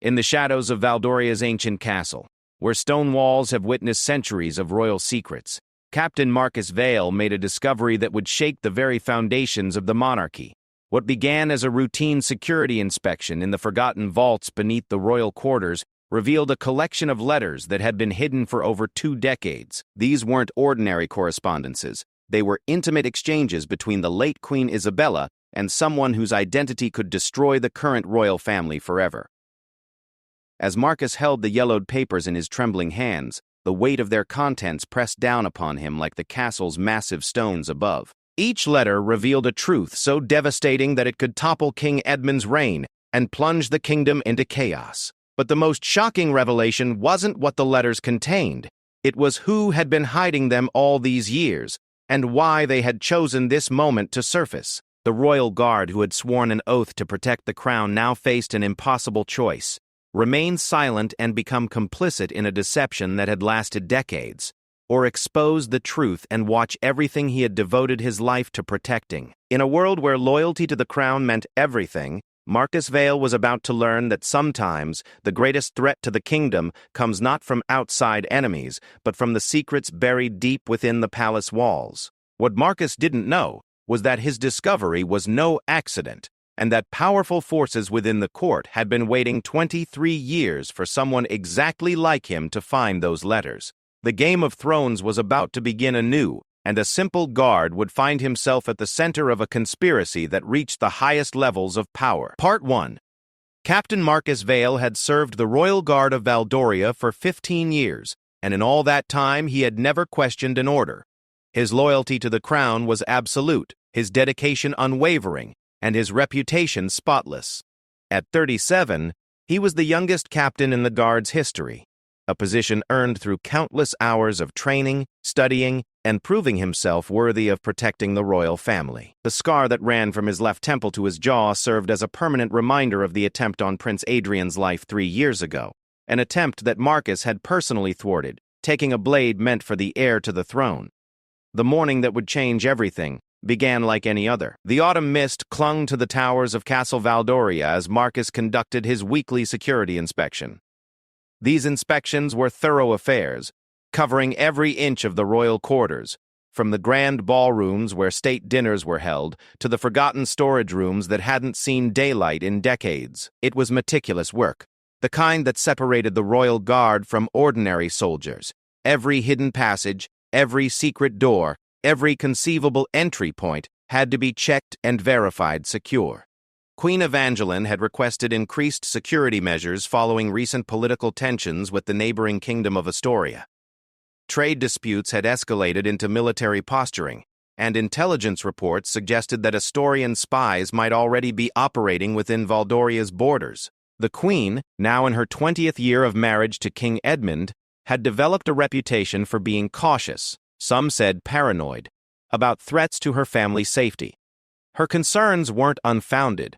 In the shadows of Valdoria's ancient castle, where stone walls have witnessed centuries of royal secrets, Captain Marcus Vale made a discovery that would shake the very foundations of the monarchy. What began as a routine security inspection in the forgotten vaults beneath the royal quarters revealed a collection of letters that had been hidden for over 2 decades. These weren't ordinary correspondences. They were intimate exchanges between the late Queen Isabella and someone whose identity could destroy the current royal family forever. As Marcus held the yellowed papers in his trembling hands, the weight of their contents pressed down upon him like the castle's massive stones above. Each letter revealed a truth so devastating that it could topple King Edmund's reign and plunge the kingdom into chaos. But the most shocking revelation wasn't what the letters contained. It was who had been hiding them all these years, and why they had chosen this moment to surface. The royal guard who had sworn an oath to protect the crown now faced an impossible choice: remain silent and become complicit in a deception that had lasted decades, or expose the truth and watch everything he had devoted his life to protecting. In a world where loyalty to the crown meant everything, Marcus Vale was about to learn that sometimes the greatest threat to the kingdom comes not from outside enemies, but from the secrets buried deep within the palace walls. What Marcus didn't know was that his discovery was no accident, and that powerful forces within the court had been waiting 23 years for someone exactly like him to find those letters. The Game of Thrones was about to begin anew, and a simple guard would find himself at the center of a conspiracy that reached the highest levels of power. Part 1. Captain Marcus Vale had served the Royal Guard of Valdoria for 15 years, and in all that time he had never questioned an order. His loyalty to the crown was absolute, his dedication unwavering, and his reputation spotless. At 37, he was the youngest captain in the Guard's history, a position earned through countless hours of training, studying, and proving himself worthy of protecting the royal family. The scar that ran from his left temple to his jaw served as a permanent reminder of the attempt on Prince Adrian's life 3 years ago, an attempt that Marcus had personally thwarted, taking a blade meant for the heir to the throne. The morning that would change everything began like any other. The autumn mist clung to the towers of Castle Valdoria as Marcus conducted his weekly security inspection. These inspections were thorough affairs, covering every inch of the royal quarters, from the grand ballrooms where state dinners were held to the forgotten storage rooms that hadn't seen daylight in decades. It was meticulous work, the kind that separated the royal guard from ordinary soldiers. Every hidden passage, every secret door, every conceivable entry point had to be checked and verified secure. Queen Evangeline had requested increased security measures following recent political tensions with the neighboring kingdom of Astoria. Trade disputes had escalated into military posturing, and intelligence reports suggested that Astorian spies might already be operating within Valdoria's borders. The Queen, now in her 20th year of marriage to King Edmund, had developed a reputation for being cautious, some said paranoid, about threats to her family's safety. Her concerns weren't unfounded.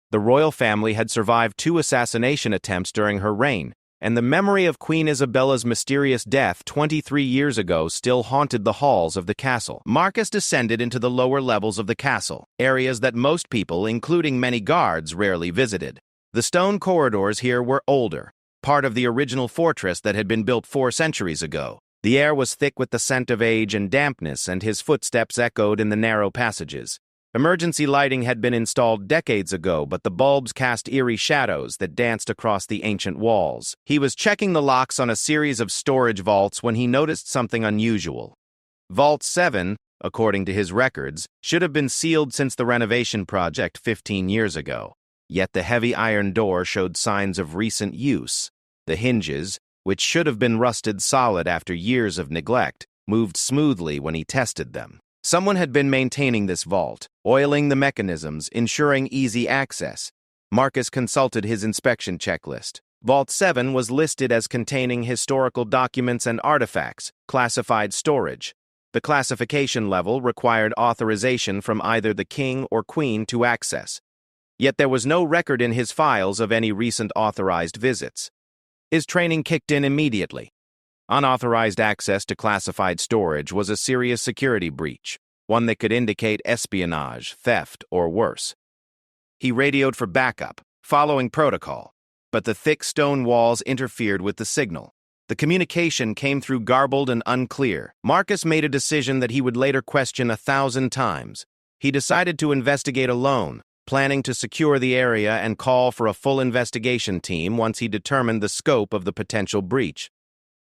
The royal family had survived 2 assassination attempts during her reign, and the memory of Queen Isabella's mysterious death 23 years ago still haunted the halls of the castle. Marcus descended into the lower levels of the castle, areas that most people, including many guards, rarely visited. The stone corridors here were older, part of the original fortress that had been built 4 centuries ago. The air was thick with the scent of age and dampness, and his footsteps echoed in the narrow passages. Emergency lighting had been installed decades ago, but the bulbs cast eerie shadows that danced across the ancient walls. He was checking the locks on a series of storage vaults when he noticed something unusual. Vault 7, according to his records, should have been sealed since the renovation project 15 years ago. Yet the heavy iron door showed signs of recent use. The hinges, which should have been rusted solid after years of neglect, moved smoothly when he tested them. Someone had been maintaining this vault, oiling the mechanisms, ensuring easy access. Marcus consulted his inspection checklist. Vault 7 was listed as containing historical documents and artifacts, classified storage. The classification level required authorization from either the king or queen to access. Yet there was no record in his files of any recent authorized visits. His training kicked in immediately. Unauthorized access to classified storage was a serious security breach, one that could indicate espionage, theft, or worse. He radioed for backup, following protocol. but the thick stone walls interfered with the signal. The communication came through garbled and unclear. Marcus made a decision that he would later question 1,000 times. He decided to investigate alone, planning to secure the area and call for a full investigation team once he determined the scope of the potential breach.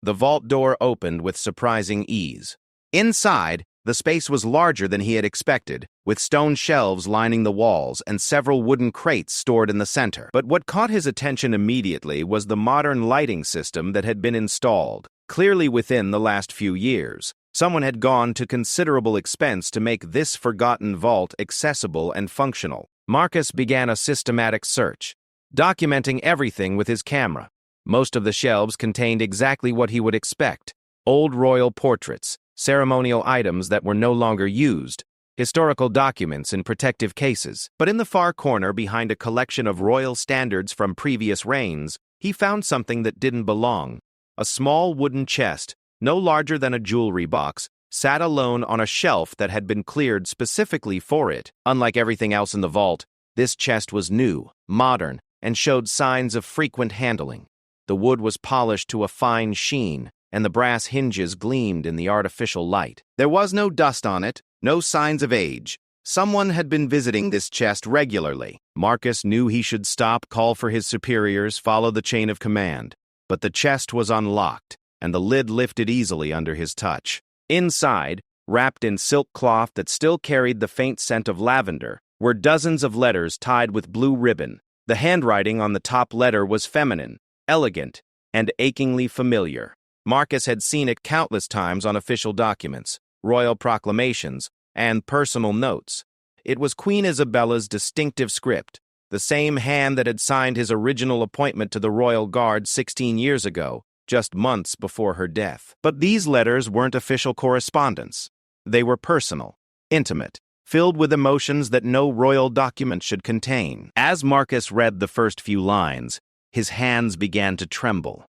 The vault door opened with surprising ease. Inside, the space was larger than he had expected, with stone shelves lining the walls and several wooden crates stored in the center. But what caught his attention immediately was the modern lighting system that had been installed. Clearly within the last few years, someone had gone to considerable expense to make this forgotten vault accessible and functional. Marcus began a systematic search, documenting everything with his camera. Most of the shelves contained exactly what he would expect: old royal portraits, ceremonial items that were no longer used, historical documents in protective cases. But in the far corner, behind a collection of royal standards from previous reigns, he found something that didn't belong. A small wooden chest, no larger than a jewelry box, sat alone on a shelf that had been cleared specifically for it. Unlike everything else in the vault, this chest was new, modern, and showed signs of frequent handling. The wood was polished to a fine sheen, and the brass hinges gleamed in the artificial light. There was no dust on it, no signs of age. Someone had been visiting this chest regularly. Marcus knew he should stop, call for his superiors, follow the chain of command. But the chest was unlocked, and the lid lifted easily under his touch. Inside, wrapped in silk cloth that still carried the faint scent of lavender, were dozens of letters tied with blue ribbon. The handwriting on the top letter was feminine, elegant, and achingly familiar. Marcus had seen it countless times on official documents, royal proclamations, and personal notes. It was Queen Isabella's distinctive script, the same hand that had signed his original appointment to the Royal Guard 16 years ago, just months before her death. But these letters weren't official correspondence. They were personal, intimate, filled with emotions that no royal document should contain. As Marcus read the first few lines, his hands began to tremble.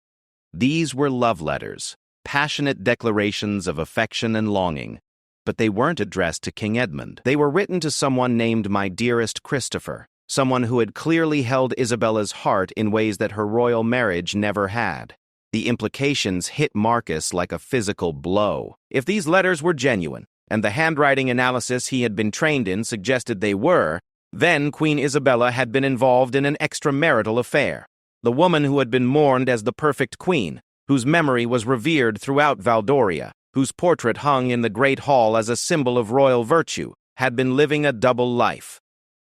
These were love letters, passionate declarations of affection and longing, but they weren't addressed to King Edmund. They were written to someone named My Dearest Christopher, someone who had clearly held Isabella's heart in ways that her royal marriage never had. The implications hit Marcus like a physical blow. If these letters were genuine, and the handwriting analysis he had been trained in suggested they were, then Queen Isabella had been involved in an extramarital affair. The woman who had been mourned as the perfect queen, whose memory was revered throughout Valdoria, whose portrait hung in the Great Hall as a symbol of royal virtue, had been living a double life.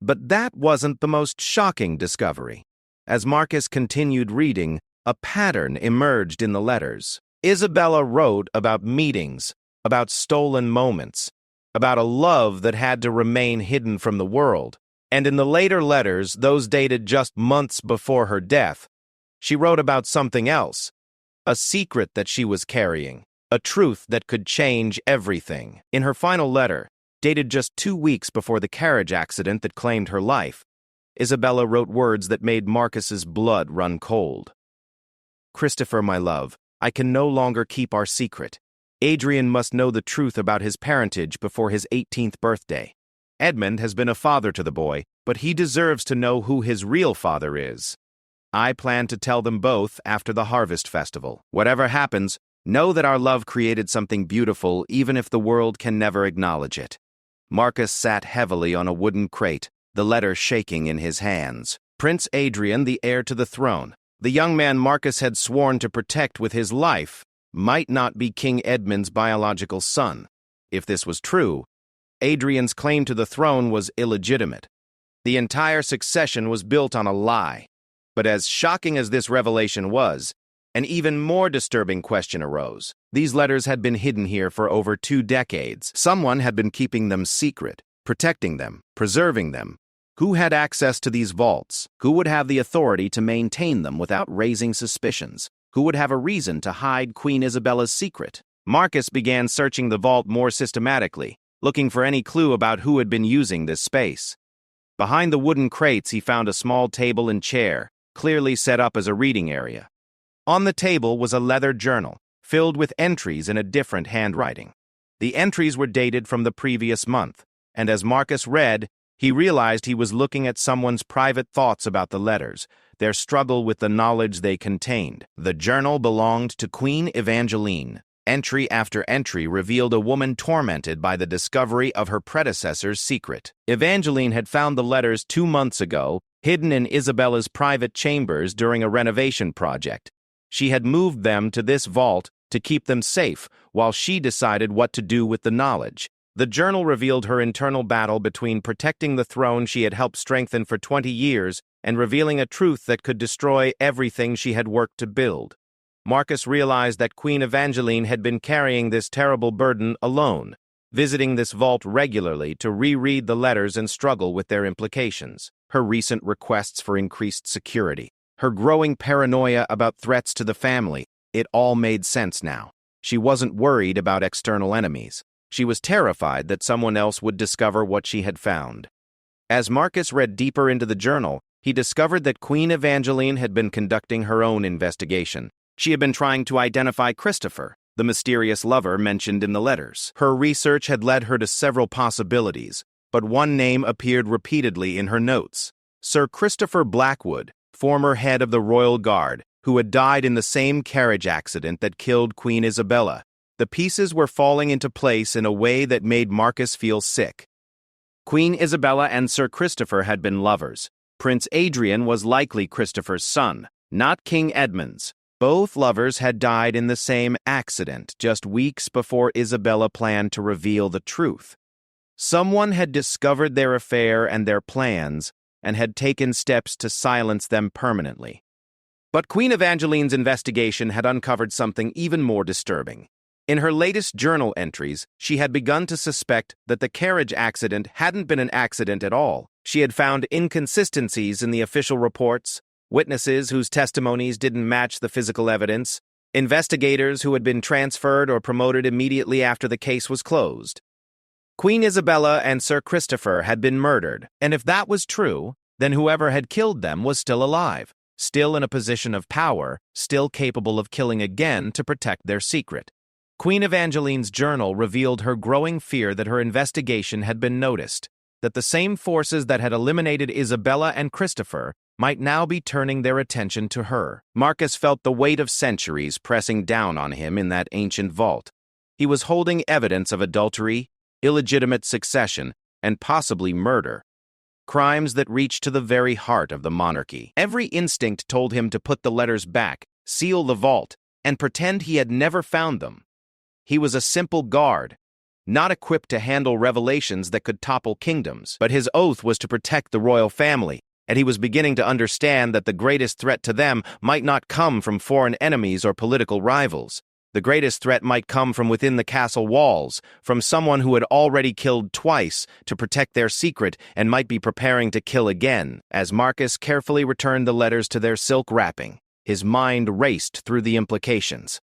But that wasn't the most shocking discovery. As Marcus continued reading, a pattern emerged in the letters. Isabella wrote about meetings, about stolen moments, about a love that had to remain hidden from the world. And in the later letters, those dated just months before her death, she wrote about something else, a secret that she was carrying, a truth that could change everything. In her final letter, dated just 2 weeks before the carriage accident that claimed her life, Isabella wrote words that made Marcus's blood run cold. Christopher, my love, I can no longer keep our secret. Adrian must know the truth about his parentage before his 18th birthday. Edmund has been a father to the boy, but he deserves to know who his real father is. I plan to tell them both after the Harvest Festival. Whatever happens, know that our love created something beautiful even if the world can never acknowledge it. Marcus sat heavily on a wooden crate, the letter shaking in his hands. Prince Adrian, the heir to the throne, the young man Marcus had sworn to protect with his life, might not be King Edmund's biological son. If this was true, Adrian's claim to the throne was illegitimate. The entire succession was built on a lie. But as shocking as this revelation was, an even more disturbing question arose. These letters had been hidden here for over 2 decades. Someone had been keeping them secret, protecting them, preserving them. Who had access to these vaults? Who would have the authority to maintain them without raising suspicions? Who would have a reason to hide Queen Isabella's secret? Marcus began searching the vault more systematically, looking for any clue about who had been using this space. Behind the wooden crates, he found a small table and chair, clearly set up as a reading area. On the table was a leather journal, filled with entries in a different handwriting. The entries were dated from the previous month, and as Marcus read, He realized he was looking at someone's private thoughts about the letters, their struggle with the knowledge they contained. The journal belonged to Queen Evangeline. Entry after entry revealed a woman tormented by the discovery of her predecessor's secret. Evangeline had found the letters 2 months ago, hidden in Isabella's private chambers during a renovation project. She had moved them to this vault to keep them safe, while she decided what to do with the knowledge. The journal revealed her internal battle between protecting the throne she had helped strengthen for 20 years and revealing a truth that could destroy everything she had worked to build. Marcus realized that Queen Evangeline had been carrying this terrible burden alone, visiting this vault regularly to reread the letters and struggle with their implications. Her recent requests for increased security, her growing paranoia about threats to the family, it all made sense now. She wasn't worried about external enemies. She was terrified that someone else would discover what she had found. As Marcus read deeper into the journal, he discovered that Queen Evangeline had been conducting her own investigation. She had been trying to identify Christopher, the mysterious lover mentioned in the letters. Her research had led her to several possibilities, but one name appeared repeatedly in her notes: Sir Christopher Blackwood, former head of the Royal Guard, who had died in the same carriage accident that killed Queen Isabella. The pieces were falling into place in a way that made Marcus feel sick. Queen Isabella and Sir Christopher had been lovers. Prince Adrian was likely Christopher's son, not King Edmund's. Both lovers had died in the same accident just weeks before Isabella planned to reveal the truth. Someone had discovered their affair and their plans and had taken steps to silence them permanently. But Queen Evangeline's investigation had uncovered something even more disturbing. In her latest journal entries, she had begun to suspect that the carriage accident hadn't been an accident at all. She had found inconsistencies in the official reports, witnesses whose testimonies didn't match the physical evidence, investigators who had been transferred or promoted immediately after the case was closed. Queen Isabella and Sir Christopher had been murdered, and if that was true, then whoever had killed them was still alive, still in a position of power, still capable of killing again to protect their secret. Queen Evangeline's journal revealed her growing fear that her investigation had been noticed, that the same forces that had eliminated Isabella and Christopher might now be turning their attention to her. Marcus felt the weight of centuries pressing down on him in that ancient vault. He was holding evidence of adultery, illegitimate succession, and possibly murder. Crimes that reached to the very heart of the monarchy. Every instinct told him to put the letters back, seal the vault, and pretend he had never found them. He was a simple guard, not equipped to handle revelations that could topple kingdoms, but his oath was to protect the royal family, and he was beginning to understand that the greatest threat to them might not come from foreign enemies or political rivals. The greatest threat might come from within the castle walls, from someone who had already killed twice to protect their secret and might be preparing to kill again. As Marcus carefully returned the letters to their silk wrapping, his mind raced through the implications.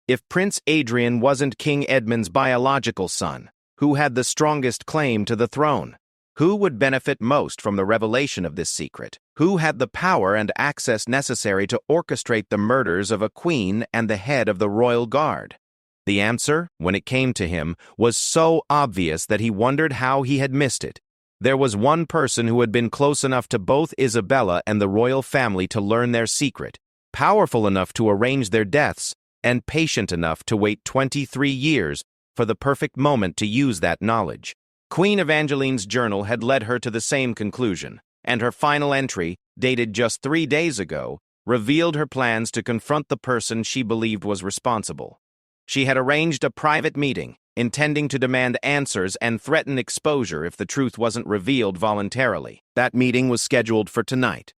If Prince Adrian wasn't King Edmund's biological son, who had the strongest claim to the throne? Who would benefit most from the revelation of this secret? Who had the power and access necessary to orchestrate the murders of a queen and the head of the royal guard? The answer, when it came to him, was so obvious that he wondered how he had missed it. There was one person who had been close enough to both Isabella and the royal family to learn their secret, powerful enough to arrange their deaths, and patient enough to wait 23 years for the perfect moment to use that knowledge. Queen Evangeline's journal had led her to the same conclusion, and her final entry, dated just 3 days ago, revealed her plans to confront the person she believed was responsible. She had arranged a private meeting, intending to demand answers and threaten exposure if the truth wasn't revealed voluntarily. That meeting was scheduled for tonight.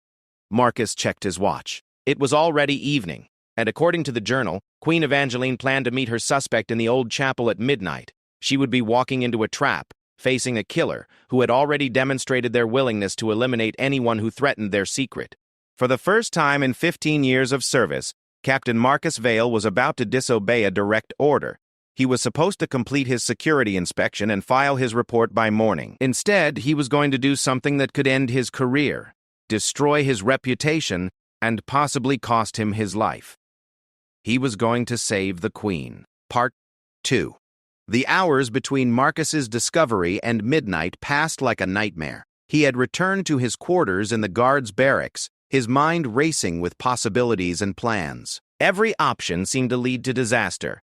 Marcus checked his watch. It was already evening, and according to the journal, Queen Evangeline planned to meet her suspect in the old chapel at midnight. She would be walking into a trap, facing a killer who had already demonstrated their willingness to eliminate anyone who threatened their secret. For the first time in 15 years of service, Captain Marcus Vale was about to disobey a direct order. He was supposed to complete his security inspection and file his report by morning. Instead, he was going to do something that could end his career, destroy his reputation, and possibly cost him his life. He was going to save the Queen. Part 2. The hours between Marcus's discovery and midnight passed like a nightmare. He had returned to his quarters in the guards' barracks, his mind racing with possibilities and plans. Every option seemed to lead to disaster.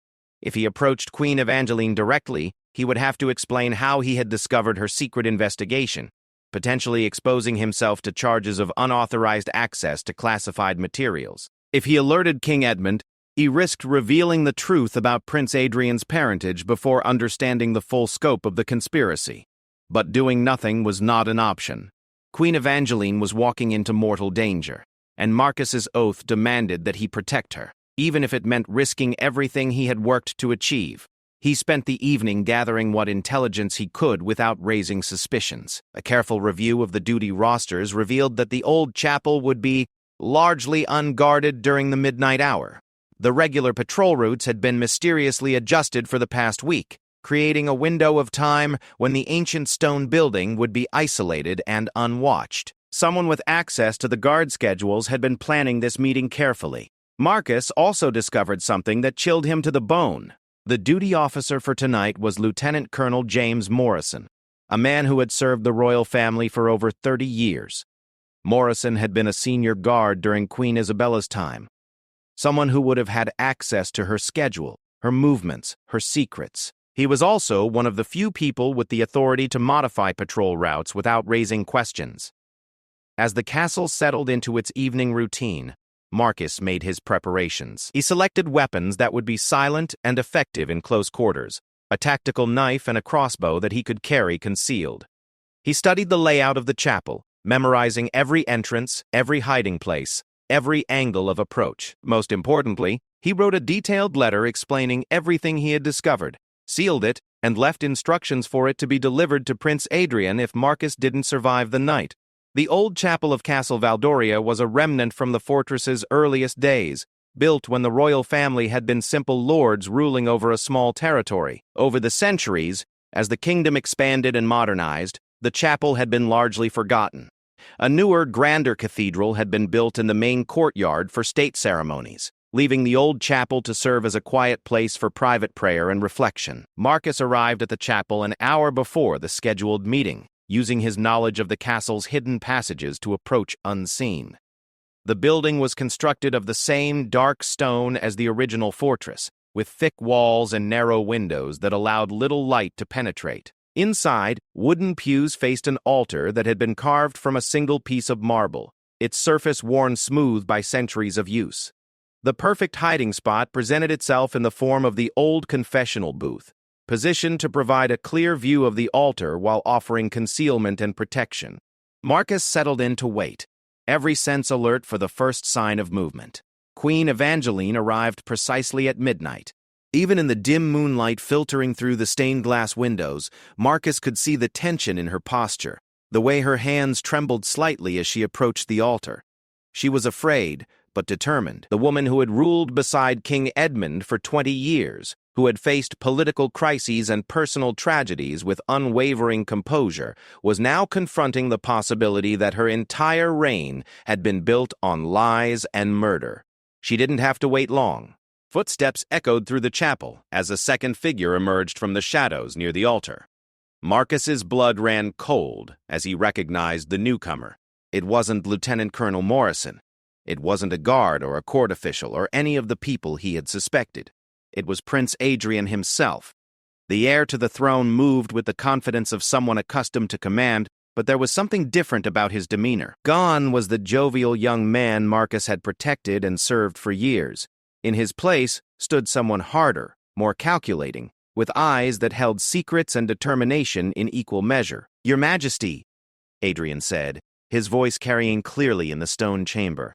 If he approached Queen Evangeline directly, he would have to explain how he had discovered her secret investigation, potentially exposing himself to charges of unauthorized access to classified materials. If he alerted King Edmund, he risked revealing the truth about Prince Adrian's parentage before understanding the full scope of the conspiracy. But doing nothing was not an option. Queen Evangeline was walking into mortal danger, and Marcus's oath demanded that he protect her, even if it meant risking everything he had worked to achieve. He spent the evening gathering what intelligence he could without raising suspicions. A careful review of the duty rosters revealed that the old chapel would be largely unguarded during the midnight hour. The regular patrol routes had been mysteriously adjusted for the past week, creating a window of time when the ancient stone building would be isolated and unwatched. Someone with access to the guard schedules had been planning this meeting carefully. Marcus also discovered something that chilled him to the bone. The duty officer for tonight was Lieutenant Colonel James Morrison, a man who had served the royal family for over 30 years. Morrison had been a senior guard during Queen Isabella's time, someone who would have had access to her schedule, her movements, her secrets. He was also one of the few people with the authority to modify patrol routes without raising questions. As the castle settled into its evening routine, Marcus made his preparations. He selected weapons that would be silent and effective in close quarters, a tactical knife and a crossbow that he could carry concealed. He studied the layout of the chapel, memorizing every entrance, every hiding place, every angle of approach. Most importantly, he wrote a detailed letter explaining everything he had discovered, sealed it, and left instructions for it to be delivered to Prince Adrian if Marcus didn't survive the night. The old chapel of Castle Valdoria was a remnant from the fortress's earliest days, built when the royal family had been simple lords ruling over a small territory. Over the centuries, as the kingdom expanded and modernized, the chapel had been largely forgotten. A newer, grander cathedral had been built in the main courtyard for state ceremonies, leaving the old chapel to serve as a quiet place for private prayer and reflection. Marcus arrived at the chapel an hour before the scheduled meeting, using his knowledge of the castle's hidden passages to approach unseen. The building was constructed of the same dark stone as the original fortress, with thick walls and narrow windows that allowed little light to penetrate. Inside, wooden pews faced an altar that had been carved from a single piece of marble, its surface worn smooth by centuries of use. The perfect hiding spot presented itself in the form of the old confessional booth, positioned to provide a clear view of the altar while offering concealment and protection. Marcus settled in to wait, every sense alert for the first sign of movement. Queen Evangeline arrived precisely at midnight. Even in the dim moonlight filtering through the stained glass windows, Marcus could see the tension in her posture, the way her hands trembled slightly as she approached the altar. She was afraid, but determined. The woman who had ruled beside King Edmund for 20 years, who had faced political crises and personal tragedies with unwavering composure, was now confronting the possibility that her entire reign had been built on lies and murder. She didn't have to wait long. Footsteps echoed through the chapel as a second figure emerged from the shadows near the altar. Marcus's blood ran cold as he recognized the newcomer. It wasn't Lieutenant Colonel Morrison. It wasn't a guard or a court official or any of the people he had suspected. It was Prince Adrian himself. The heir to the throne moved with the confidence of someone accustomed to command, but there was something different about his demeanor. Gone was the jovial young man Marcus had protected and served for years. In his place stood someone harder, more calculating, with eyes that held secrets and determination in equal measure. "Your Majesty," Adrian said, his voice carrying clearly in the stone chamber.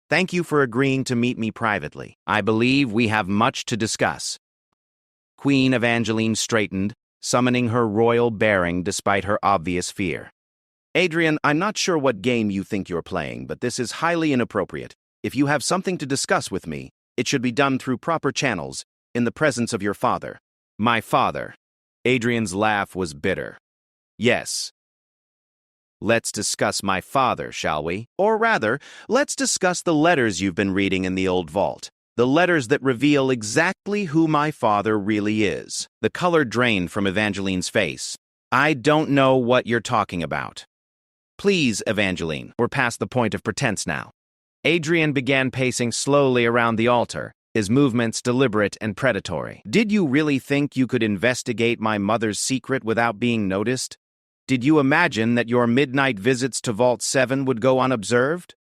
"Thank you for agreeing to meet me privately. I believe we have much to discuss." Queen Evangeline straightened, summoning her royal bearing despite her obvious fear. "Adrian, I'm not sure what game you think you're playing, but this is highly inappropriate. If you have something to discuss with me, it should be done through proper channels, in the presence of your father." "My father." Adrian's laugh was bitter. "Yes. Let's discuss my father, shall we? Or rather, let's discuss the letters you've been reading in the old vault. The letters that reveal exactly who my father really is." The color drained from Evangeline's face. "I don't know what you're talking about." Please, Evangeline, we're past the point of pretense now. Adrian began pacing slowly around the altar, his movements deliberate and predatory. Did you really think you could investigate my mother's secret without being noticed? Did you imagine that your midnight visits to Vault 7 would go unobserved?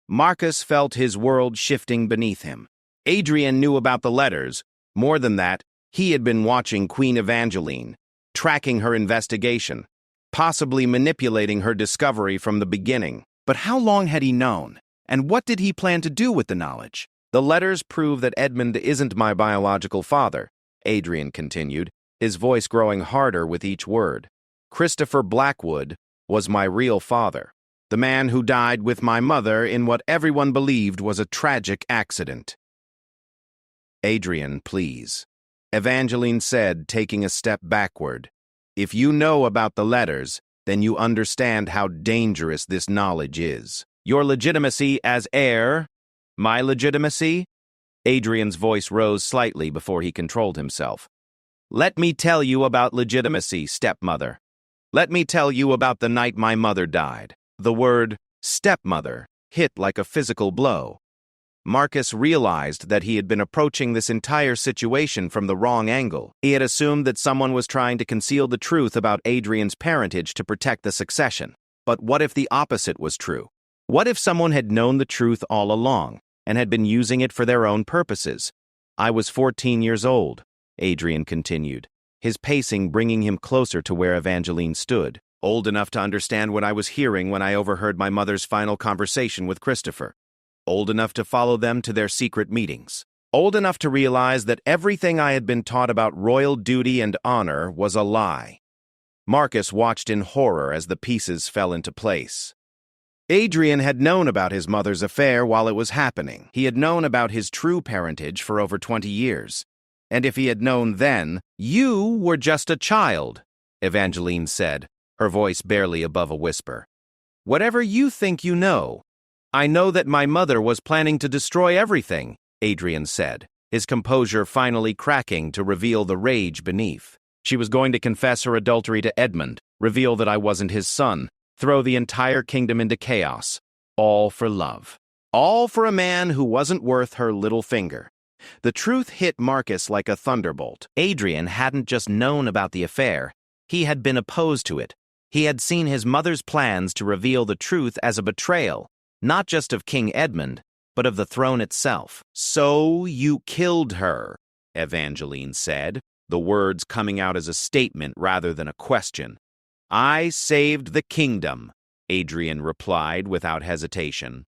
Marcus felt his world shifting beneath him. Adrian knew about the letters. More than that, he had been watching Queen Evangeline, tracking her investigation, possibly manipulating her discovery from the beginning. But how long had he known? And what did he plan to do with the knowledge? The letters prove that Edmund isn't my biological father, Adrian continued, his voice growing harder with each word. Christopher Blackwood was my real father, the man who died with my mother in what everyone believed was a tragic accident. Adrian, please, Evangeline said, taking a step backward. If you know about the letters, then you understand how dangerous this knowledge is. Your legitimacy as heir, my legitimacy? Adrian's voice rose slightly before he controlled himself. Let me tell you about legitimacy, stepmother. Let me tell you about the night my mother died. The word stepmother hit like a physical blow. Marcus realized that he had been approaching this entire situation from the wrong angle. He had assumed that someone was trying to conceal the truth about Adrian's parentage to protect the succession. But what if the opposite was true? What if someone had known the truth all along and had been using it for their own purposes? I was 14 years old, Adrian continued, his pacing bringing him closer to where Evangeline stood, old enough to understand what I was hearing when I overheard my mother's final conversation with Christopher, old enough to follow them to their secret meetings, old enough to realize that everything I had been taught about royal duty and honor was a lie. Marcus watched in horror as the pieces fell into place. Adrian had known about his mother's affair while it was happening. He had known about his true parentage for over 20 years. And if he had known then, you were just a child, Evangeline said, her voice barely above a whisper. Whatever you think you know. I know that my mother was planning to destroy everything, Adrian said, his composure finally cracking to reveal the rage beneath. She was going to confess her adultery to Edmund, reveal that I wasn't his son, throw the entire kingdom into chaos. All for love. All for a man who wasn't worth her little finger. The truth hit Marcus like a thunderbolt. Adrian hadn't just known about the affair. He had been opposed to it. He had seen his mother's plans to reveal the truth as a betrayal, not just of King Edmund, but of the throne itself. So you killed her, Evangeline said, the words coming out as a statement rather than a question. I saved the kingdom, Adrian replied without hesitation.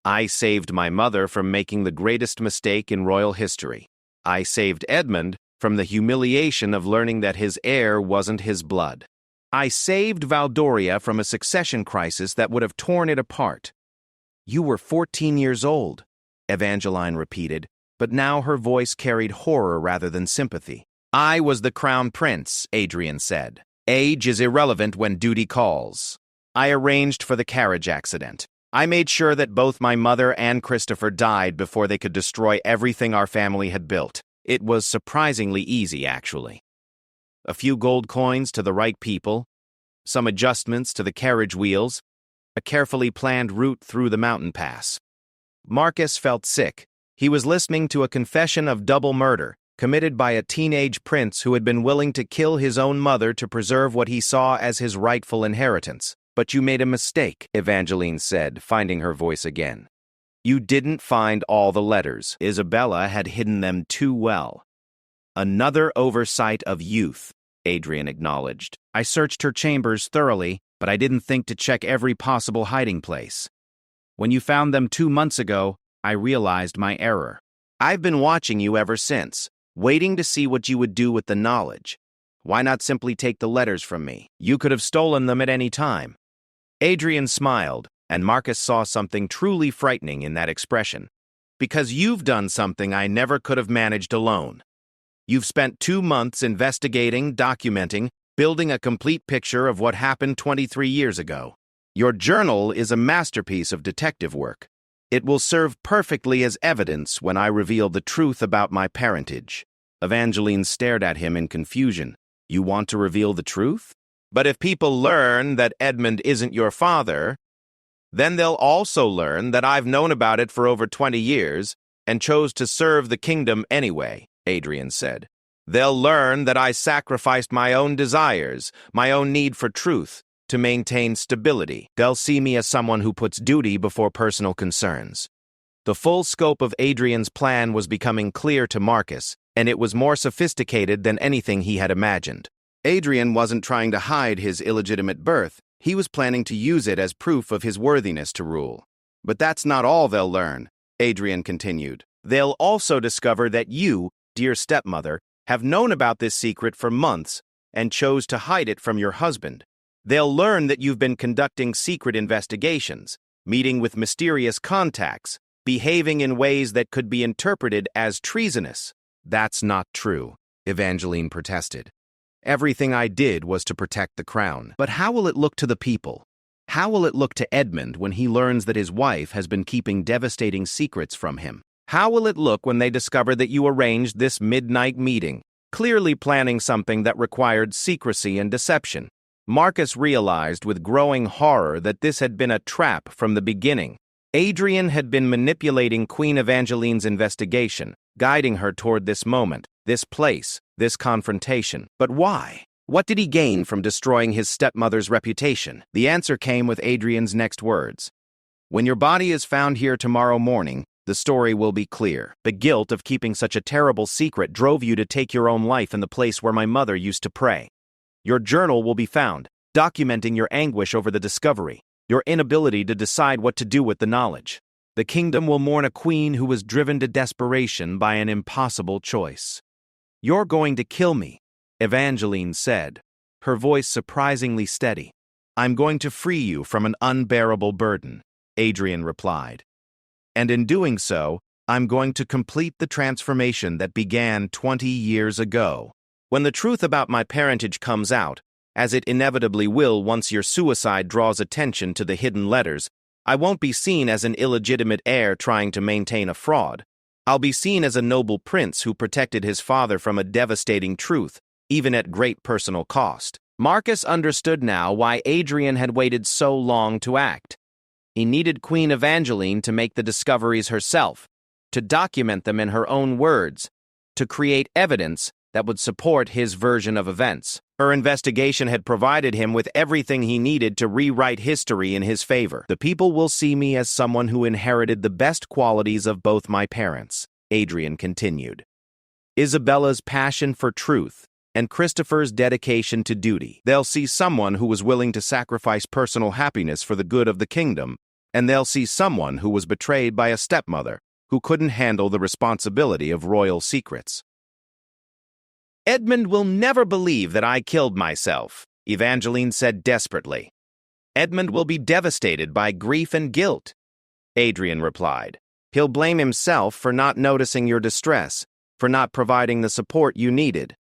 I saved my mother from making the greatest mistake in royal history. I saved Edmund from the humiliation of learning that his heir wasn't his blood. I saved Valdoria from a succession crisis that would have torn it apart. You were 14 years old, Evangeline repeated, but now her voice carried horror rather than sympathy. I was the crown prince, Adrian said. Age is irrelevant when duty calls. I arranged for the carriage accident. I made sure that both my mother and Christopher died before they could destroy everything our family had built. It was surprisingly easy, actually. A few gold coins to the right people, some adjustments to the carriage wheels, a carefully planned route through the mountain pass. Marcus felt sick. He was listening to a confession of double murder, committed by a teenage prince who had been willing to kill his own mother to preserve what he saw as his rightful inheritance. But you made a mistake, Evangeline said, finding her voice again. You didn't find all the letters. Isabella had hidden them too well. Another oversight of youth, Adrian acknowledged. I searched her chambers thoroughly, but I didn't think to check every possible hiding place. When you found them 2 months ago, I realized my error. I've been watching you ever since, waiting to see what you would do with the knowledge. Why not simply take the letters from me? You could have stolen them at any time. Adrian smiled, and Marcus saw something truly frightening in that expression. Because you've done something I never could have managed alone. You've spent 2 months investigating, documenting, building a complete picture of what happened 23 years ago. Your journal is a masterpiece of detective work. It will serve perfectly as evidence when I reveal the truth about my parentage. Evangeline stared at him in confusion. You want to reveal the truth? But if people learn that Edmund isn't your father, then they'll also learn that I've known about it for over 20 years and chose to serve the kingdom anyway, Adrian said. They'll learn that I sacrificed my own desires, my own need for truth, to maintain stability. They'll see me as someone who puts duty before personal concerns. The full scope of Adrian's plan was becoming clear to Marcus, and it was more sophisticated than anything he had imagined. Adrian wasn't trying to hide his illegitimate birth. He was planning to use it as proof of his worthiness to rule. But that's not all they'll learn, Adrian continued. They'll also discover that you, dear stepmother, have known about this secret for months and chose to hide it from your husband. They'll learn that you've been conducting secret investigations, meeting with mysterious contacts, behaving in ways that could be interpreted as treasonous. That's not true, Evangeline protested. Everything I did was to protect the crown. But how will it look to the people? How will it look to Edmund when he learns that his wife has been keeping devastating secrets from him? How will it look when they discover that you arranged this midnight meeting, clearly planning something that required secrecy and deception? Marcus realized with growing horror that this had been a trap from the beginning. Adrian had been manipulating Queen Evangeline's investigation, guiding her toward this moment, this place, this confrontation. But why? What did he gain from destroying his stepmother's reputation? The answer came with Adrian's next words. When your body is found here tomorrow morning, the story will be clear. The guilt of keeping such a terrible secret drove you to take your own life in the place where my mother used to pray. Your journal will be found, documenting your anguish over the discovery, your inability to decide what to do with the knowledge. The kingdom will mourn a queen who was driven to desperation by an impossible choice. You're going to kill me, Evangeline said, her voice surprisingly steady. I'm going to free you from an unbearable burden, Adrian replied. And in doing so, I'm going to complete the transformation that began 20 years ago. When the truth about my parentage comes out, as it inevitably will once your suicide draws attention to the hidden letters, I won't be seen as an illegitimate heir trying to maintain a fraud. I'll be seen as a noble prince who protected his father from a devastating truth, even at great personal cost. Marcus understood now why Adrian had waited so long to act. He needed Queen Evangeline to make the discoveries herself, to document them in her own words, to create evidence that would support his version of events. Her investigation had provided him with everything he needed to rewrite history in his favor. The people will see me as someone who inherited the best qualities of both my parents, Adrian continued. Isabella's passion for truth and Christopher's dedication to duty. They'll see someone who was willing to sacrifice personal happiness for the good of the kingdom, and they'll see someone who was betrayed by a stepmother who couldn't handle the responsibility of royal secrets. Edmund will never believe that I killed myself, Evangeline said desperately. Edmund will be devastated by grief and guilt, Adrian replied. He'll blame himself for not noticing your distress, for not providing the support you needed.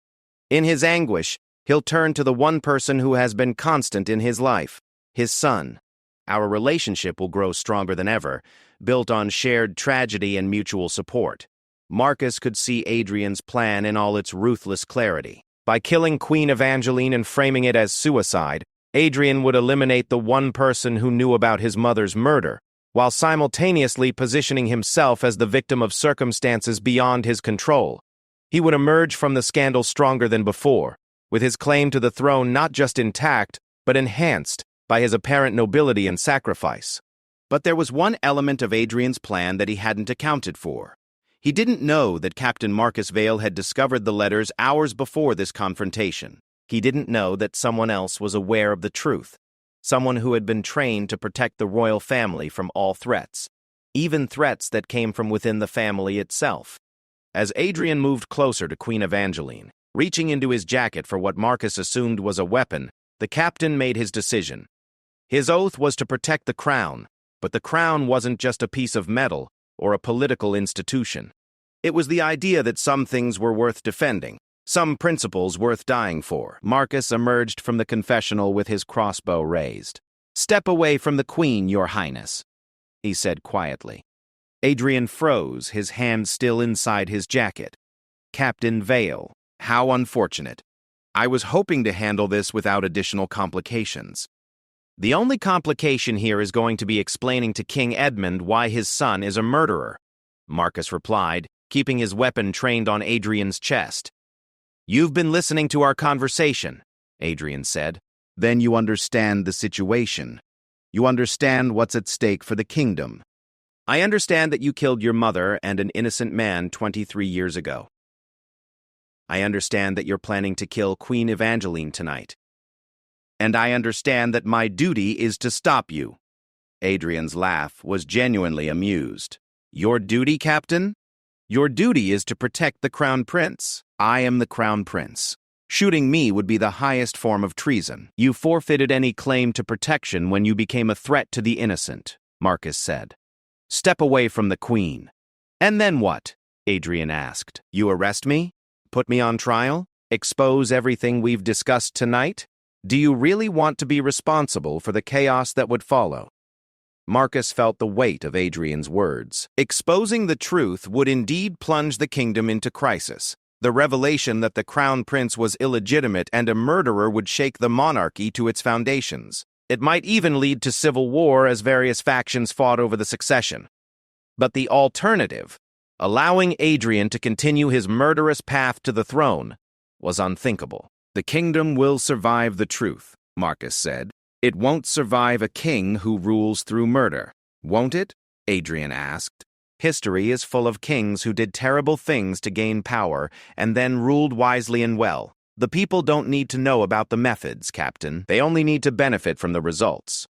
In his anguish, he'll turn to the one person who has been constant in his life, his son. Our relationship will grow stronger than ever, built on shared tragedy and mutual support. Marcus could see Adrian's plan in all its ruthless clarity. By killing Queen Evangeline and framing it as suicide, Adrian would eliminate the one person who knew about his mother's murder, while simultaneously positioning himself as the victim of circumstances beyond his control. He would emerge from the scandal stronger than before, with his claim to the throne not just intact, but enhanced by his apparent nobility and sacrifice. But there was one element of Adrian's plan that he hadn't accounted for. He didn't know that Captain Marcus Vale had discovered the letters hours before this confrontation. He didn't know that someone else was aware of the truth, someone who had been trained to protect the royal family from all threats, even threats that came from within the family itself. As Adrian moved closer to Queen Evangeline, reaching into his jacket for what Marcus assumed was a weapon, the captain made his decision. His oath was to protect the crown, but the crown wasn't just a piece of metal or a political institution. It was the idea that some things were worth defending, some principles worth dying for. Marcus emerged from the confessional with his crossbow raised. "Step away from the Queen, Your Highness," he said quietly. Adrian froze, his hand still inside his jacket. Captain Vale, how unfortunate. I was hoping to handle this without additional complications. The only complication here is going to be explaining to King Edmund why his son is a murderer, Marcus replied, keeping his weapon trained on Adrian's chest. You've been listening to our conversation, Adrian said. Then you understand the situation. You understand what's at stake for the kingdom. I understand that you killed your mother and an innocent man 23 years ago. I understand that you're planning to kill Queen Evangeline tonight. And I understand that my duty is to stop you. Adrian's laugh was genuinely amused. Your duty, Captain? Your duty is to protect the Crown Prince. I am the Crown Prince. Shooting me would be the highest form of treason. You forfeited any claim to protection when you became a threat to the innocent, Marcus said. Step away from the Queen. And then what? Adrian asked. You arrest me? Put me on trial? Expose everything we've discussed tonight? Do you really want to be responsible for the chaos that would follow? Marcus felt the weight of Adrian's words. Exposing the truth would indeed plunge the kingdom into crisis. The revelation that the Crown Prince was illegitimate and a murderer would shake the monarchy to its foundations. It might even lead to civil war as various factions fought over the succession. But the alternative, allowing Adrian to continue his murderous path to the throne, was unthinkable. The kingdom will survive the truth, Marcus said. It won't survive a king who rules through murder, won't it? Adrian asked. History is full of kings who did terrible things to gain power and then ruled wisely and well. The people don't need to know about the methods, Captain. They only need to benefit from the results.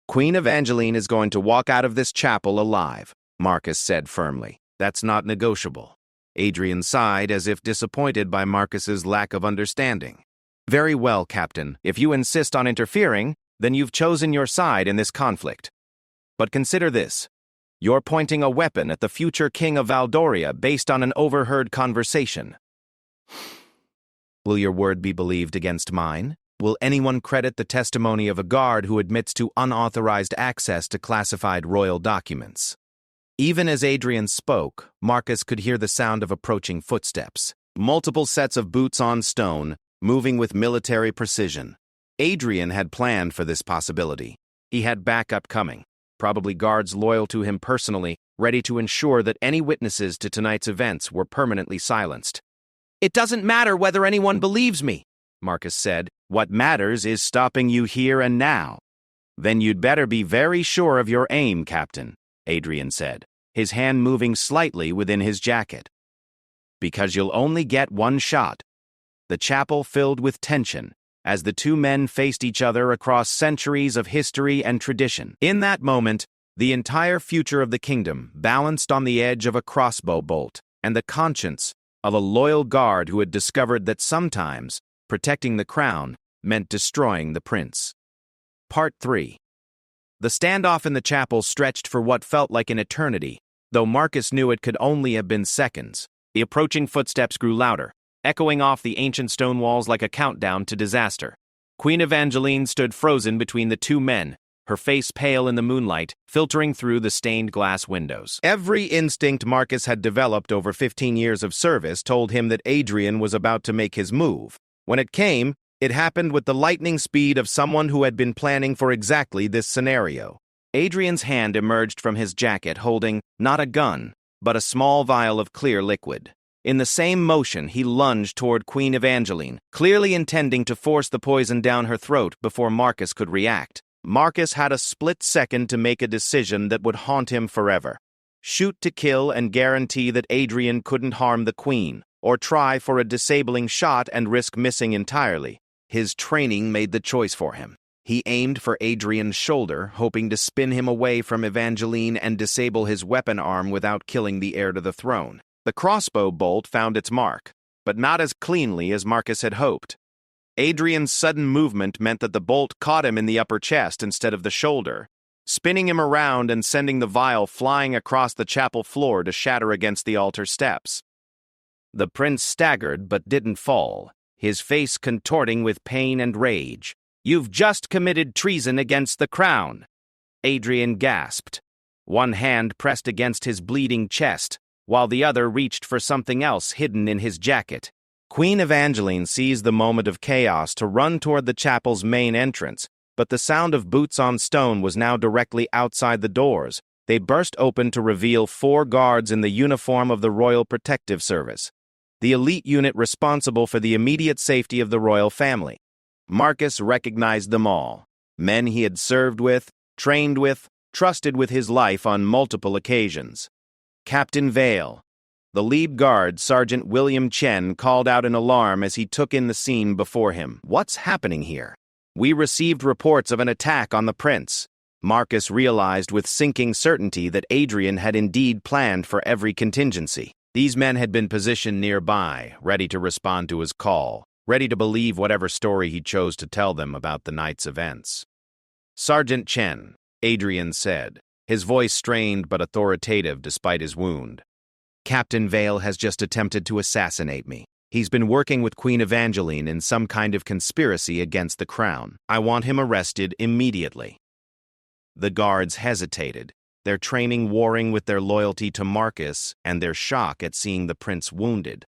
Queen Evangeline is going to walk out of this chapel alive, Marcus said firmly. That's not negotiable. Adrian sighed as if disappointed by Marcus's lack of understanding. Very well, Captain. If you insist on interfering, then you've chosen your side in this conflict. But consider this. You're pointing a weapon at the future king of Valdoria based on an overheard conversation. Will your word be believed against mine? Will anyone credit the testimony of a guard who admits to unauthorized access to classified royal documents? Even as Adrian spoke, Marcus could hear the sound of approaching footsteps. Multiple sets of boots on stone, moving with military precision. Adrian had planned for this possibility. He had backup coming, probably guards loyal to him personally, ready to ensure that any witnesses to tonight's events were permanently silenced. It doesn't matter whether anyone believes me, Marcus said. What matters is stopping you here and now. Then you'd better be very sure of your aim, Captain, Adrian said, his hand moving slightly within his jacket. Because you'll only get one shot. The chapel filled with tension as the two men faced each other across centuries of history and tradition. In that moment, the entire future of the kingdom balanced on the edge of a crossbow bolt, and the conscience of a loyal guard who had discovered that sometimes protecting the crown meant destroying the prince. Part 3. The standoff in the chapel stretched for what felt like an eternity, though Marcus knew it could only have been seconds. The approaching footsteps grew louder, echoing off the ancient stone walls like a countdown to disaster. Queen Evangeline stood frozen between the two men, her face pale in the moonlight, filtering through the stained glass windows. Every instinct Marcus had developed over 15 years of service told him that Adrian was about to make his move. When it came, it happened with the lightning speed of someone who had been planning for exactly this scenario. Adrian's hand emerged from his jacket holding not a gun, but a small vial of clear liquid. In the same motion, he lunged toward Queen Evangeline, clearly intending to force the poison down her throat before Marcus could react. Marcus had a split second to make a decision that would haunt him forever. Shoot to kill and guarantee that Adrian couldn't harm the queen, or try for a disabling shot and risk missing entirely. His training made the choice for him. He aimed for Adrian's shoulder, hoping to spin him away from Evangeline and disable his weapon arm without killing the heir to the throne. The crossbow bolt found its mark, but not as cleanly as Marcus had hoped. Adrian's sudden movement meant that the bolt caught him in the upper chest instead of the shoulder, spinning him around and sending the vial flying across the chapel floor to shatter against the altar steps. The prince staggered but didn't fall, his face contorting with pain and rage. "You've just committed treason against the crown," Adrian gasped. One hand pressed against his bleeding chest, while the other reached for something else hidden in his jacket. Queen Evangeline seized the moment of chaos to run toward the chapel's main entrance, but the sound of boots on stone was now directly outside the doors. They burst open to reveal 4 guards in the uniform of the Royal Protective Service, the elite unit responsible for the immediate safety of the royal family. Marcus recognized them all, men he had served with, trained with, trusted with his life on multiple occasions. Captain Vale. The lead guard, Sergeant William Chen, called out in alarm as he took in the scene before him. "What's happening here?" "We received reports of an attack on the prince." Marcus realized with sinking certainty that Adrian had indeed planned for every contingency. These men had been positioned nearby, ready to respond to his call, ready to believe whatever story he chose to tell them about the night's events. "Sergeant Chen," Adrian said, his voice strained but authoritative despite his wound. "Captain Vale has just attempted to assassinate me. He's been working with Queen Evangeline in some kind of conspiracy against the crown. I want him arrested immediately." The guards hesitated, their training warring with their loyalty to Marcus and their shock at seeing the prince wounded.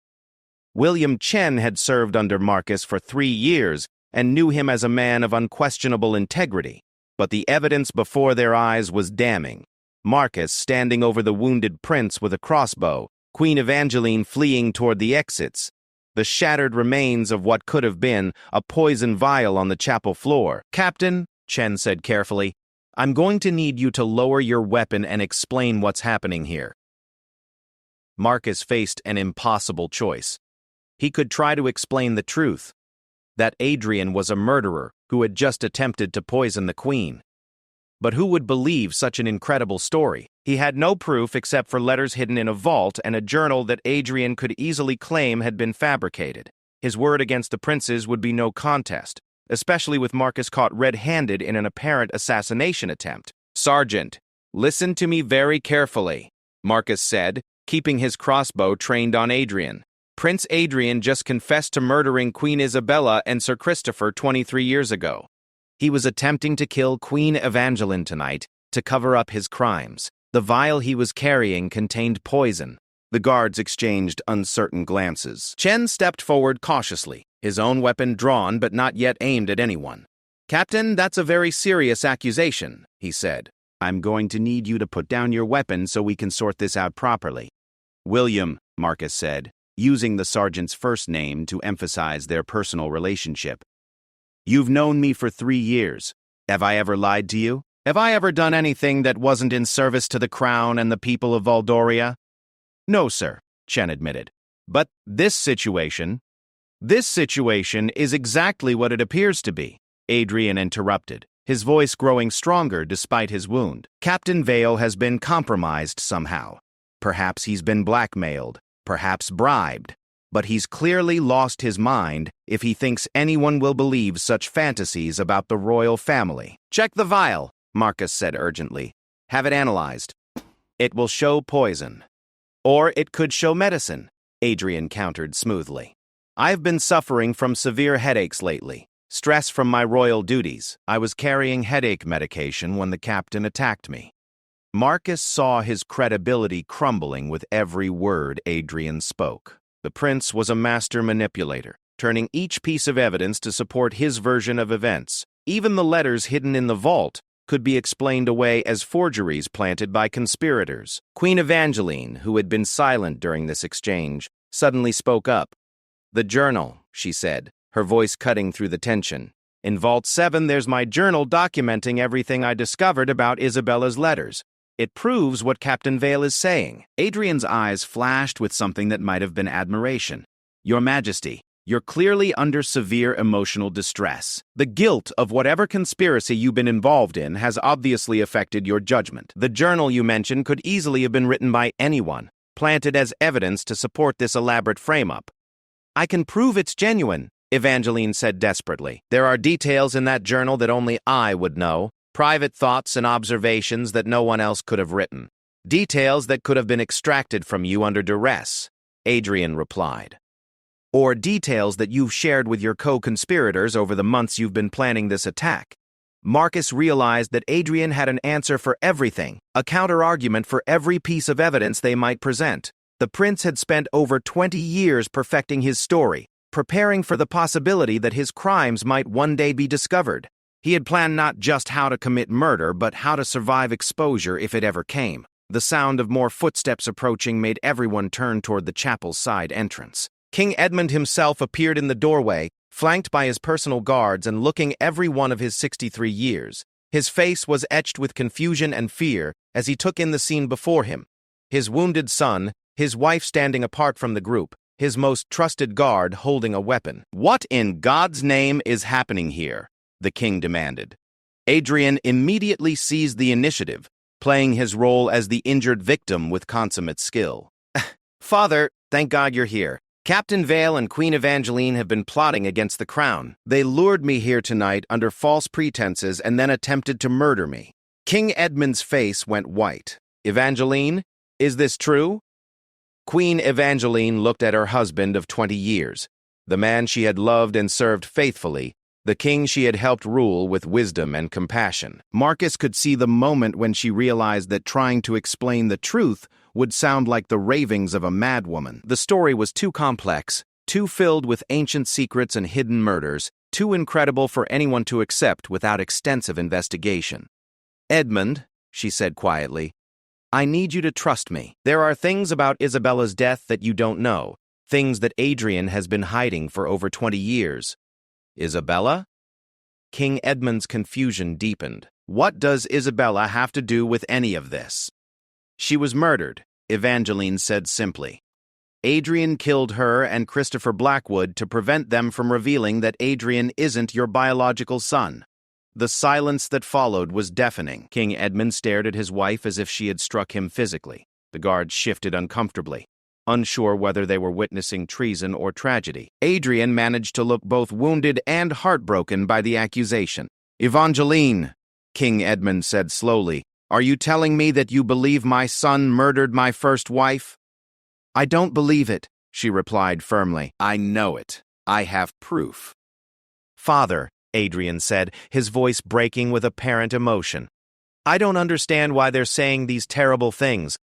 William Chen had served under Marcus for 3 years and knew him as a man of unquestionable integrity, but the evidence before their eyes was damning. Marcus standing over the wounded prince with a crossbow, Queen Evangeline fleeing toward the exits, the shattered remains of what could have been a poison vial on the chapel floor. "Captain," Chen said carefully, "I'm going to need you to lower your weapon and explain what's happening here." Marcus faced an impossible choice. He could try to explain the truth, that Adrian was a murderer who had just attempted to poison the queen. But who would believe such an incredible story? He had no proof except for letters hidden in a vault and a journal that Adrian could easily claim had been fabricated. His word against the princes would be no contest, especially with Marcus caught red-handed in an apparent assassination attempt. "Sergeant, listen to me very carefully," Marcus said, keeping his crossbow trained on Adrian. "Prince Adrian just confessed to murdering Queen Isabella and Sir Christopher 23 years ago. He was attempting to kill Queen Evangeline tonight to cover up his crimes. The vial he was carrying contained poison." The guards exchanged uncertain glances. Chen stepped forward cautiously, his own weapon drawn but not yet aimed at anyone. "Captain, that's a very serious accusation," he said. "I'm going to need you to put down your weapon so we can sort this out properly." "William," Marcus said, using the sergeant's first name to emphasize their personal relationship. "You've known me for 3 years. Have I ever lied to you? Have I ever done anything that wasn't in service to the crown and the people of Valdoria?" "No, sir," Chen admitted. "But this situation is exactly what it appears to be," Adrian interrupted, his voice growing stronger despite his wound. "Captain Vale has been compromised somehow. Perhaps he's been blackmailed, perhaps bribed, but he's clearly lost his mind if he thinks anyone will believe such fantasies about the royal family." "Check the vial," Marcus said urgently. "Have it analyzed. It will show poison. Or it could show medicine," Adrian countered smoothly. "I've been suffering from severe headaches lately, stress from my royal duties. I was carrying headache medication when the captain attacked me." Marcus saw his credibility crumbling with every word Adrian spoke. The prince was a master manipulator, turning each piece of evidence to support his version of events. Even the letters hidden in the vault could be explained away as forgeries planted by conspirators. Queen Evangeline, who had been silent during this exchange, suddenly spoke up. "The journal," she said, her voice cutting through the tension. "In Vault 7, there's my journal documenting everything I discovered about Isabella's letters. It proves what Captain Vale is saying." Adrian's eyes flashed with something that might have been admiration. "Your Majesty, you're clearly under severe emotional distress. The guilt of whatever conspiracy you've been involved in has obviously affected your judgment. The journal you mentioned could easily have been written by anyone, planted as evidence to support this elaborate frame-up." "I can prove it's genuine," Evangeline said desperately. "There are details in that journal that only I would know. Private thoughts and observations that no one else could have written. Details that could have been extracted from you under duress," Adrian replied. "Or details that you've shared with your co-conspirators over the months you've been planning this attack." Marcus realized that Adrian had an answer for everything, a counter-argument for every piece of evidence they might present. The prince had spent over 20 years perfecting his story, preparing for the possibility that his crimes might one day be discovered. He had planned not just how to commit murder, but how to survive exposure if it ever came. The sound of more footsteps approaching made everyone turn toward the chapel's side entrance. King Edmund himself appeared in the doorway, flanked by his personal guards and looking every one of his 63 years. His face was etched with confusion and fear as he took in the scene before him. His wounded son, his wife standing apart from the group, his most trusted guard holding a weapon. "What in God's name is happening here?" the king demanded. Adrian immediately seized the initiative, playing his role as the injured victim with consummate skill. "Father, thank God you're here. Captain Vale and Queen Evangeline have been plotting against the crown. They lured me here tonight under false pretenses and then attempted to murder me." King Edmund's face went white. "Evangeline, is this true?" Queen Evangeline looked at her husband of 20 years, the man she had loved and served faithfully, the king she had helped rule with wisdom and compassion. Marcus could see the moment when she realized that trying to explain the truth would sound like the ravings of a madwoman. The story was too complex, too filled with ancient secrets and hidden murders, too incredible for anyone to accept without extensive investigation. "Edmund," she said quietly, "I need you to trust me. There are things about Isabella's death that you don't know, things that Adrian has been hiding for over 20 years. "Isabella?" King Edmund's confusion deepened. "What does Isabella have to do with any of this?" "She was murdered," Evangeline said simply. "Adrian killed her and Christopher Blackwood to prevent them from revealing that Adrian isn't your biological son." The silence that followed was deafening. King Edmund stared at his wife as if she had struck him physically. The guards shifted uncomfortably, unsure whether they were witnessing treason or tragedy. Adrian managed to look both wounded and heartbroken by the accusation. "Evangeline," King Edmund said slowly, "are you telling me that you believe my son murdered my first wife?" "I don't believe it," she replied firmly. "I know it. I have proof." "Father," Adrian said, his voice breaking with apparent emotion, "I don't understand why they're saying these terrible things.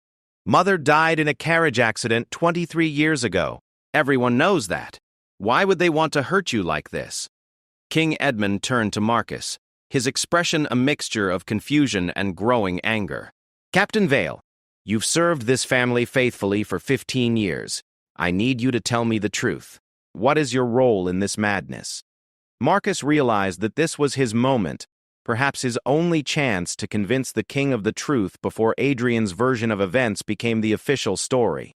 Mother died in a carriage accident 23 years ago. Everyone knows that. Why would they want to hurt you like this?" King Edmund turned to Marcus, his expression a mixture of confusion and growing anger. "Captain Vale, you've served this family faithfully for 15 years. I need you to tell me the truth. What is your role in this madness?" Marcus realized that this was his moment, perhaps his only chance to convince the king of the truth before Adrian's version of events became the official story.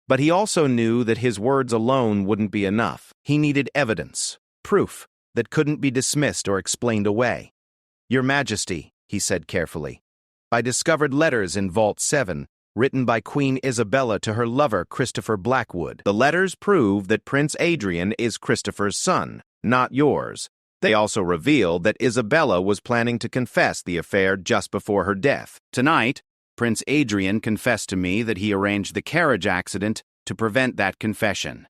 But he also knew that his words alone wouldn't be enough. He needed evidence, proof, that couldn't be dismissed or explained away. "Your Majesty," he said carefully, "I discovered letters in Vault 7, written by Queen Isabella to her lover Christopher Blackwood. The letters prove that Prince Adrian is Christopher's son, not yours. They also reveal that Isabella was planning to confess the affair just before her death. Tonight, Prince Adrian confessed to me that he arranged the carriage accident to prevent that confession."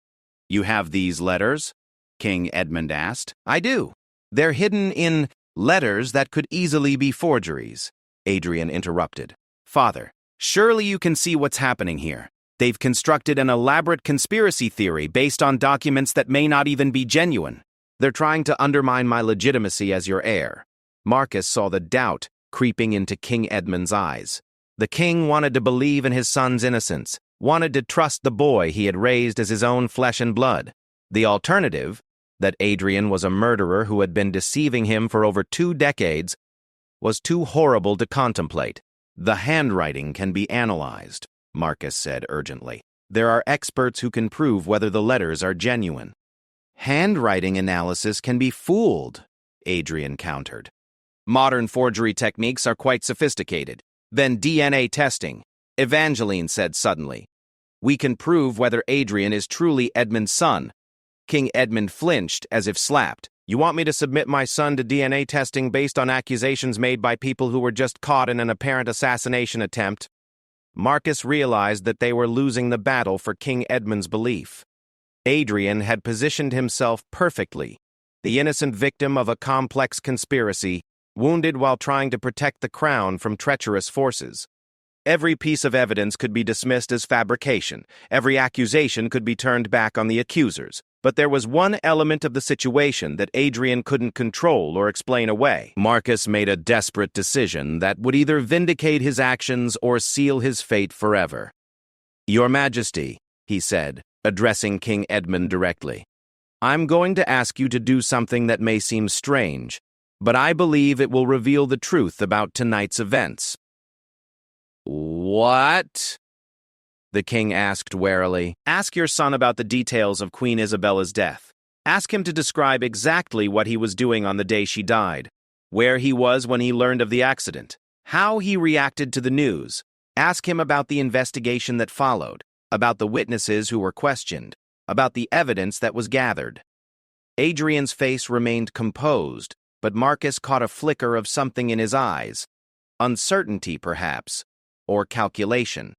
"You have these letters?" King Edmund asked. "I do. They're hidden in letters that could easily be forgeries," Adrian interrupted. "Father, surely you can see what's happening here. They've constructed an elaborate conspiracy theory based on documents that may not even be genuine. They're trying to undermine my legitimacy as your heir." Marcus saw the doubt creeping into King Edmund's eyes. The king wanted to believe in his son's innocence, wanted to trust the boy he had raised as his own flesh and blood. The alternative, that Adrian was a murderer who had been deceiving him for over 2 decades, was too horrible to contemplate. "The handwriting can be analyzed," Marcus said urgently. "There are experts who can prove whether the letters are genuine." "Handwriting analysis can be fooled," Adrian countered. "Modern forgery techniques are quite sophisticated. Then DNA testing," Evangeline said suddenly. "We can prove whether Adrian is truly Edmund's son." King Edmund flinched as if slapped. "You want me to submit my son to DNA testing based on accusations made by people who were just caught in an apparent assassination attempt?" Marcus realized that they were losing the battle for King Edmund's belief. Adrian had positioned himself perfectly, the innocent victim of a complex conspiracy, wounded while trying to protect the crown from treacherous forces. Every piece of evidence could be dismissed as fabrication. Every accusation could be turned back on the accusers. But there was one element of the situation that Adrian couldn't control or explain away. Marcus made a desperate decision that would either vindicate his actions or seal his fate forever. "Your Majesty," he said, addressing King Edmund directly, "I'm going to ask you to do something that may seem strange, but I believe it will reveal the truth about tonight's events." "What?" the king asked warily. "Ask your son about the details of Queen Isabella's death. Ask him to describe exactly what he was doing on the day she died, where he was when he learned of the accident, how he reacted to the news. Ask him about the investigation that followed, about the witnesses who were questioned, about the evidence that was gathered." Adrian's face remained composed, but Marcus caught a flicker of something in his eyes. Uncertainty, perhaps, or calculation.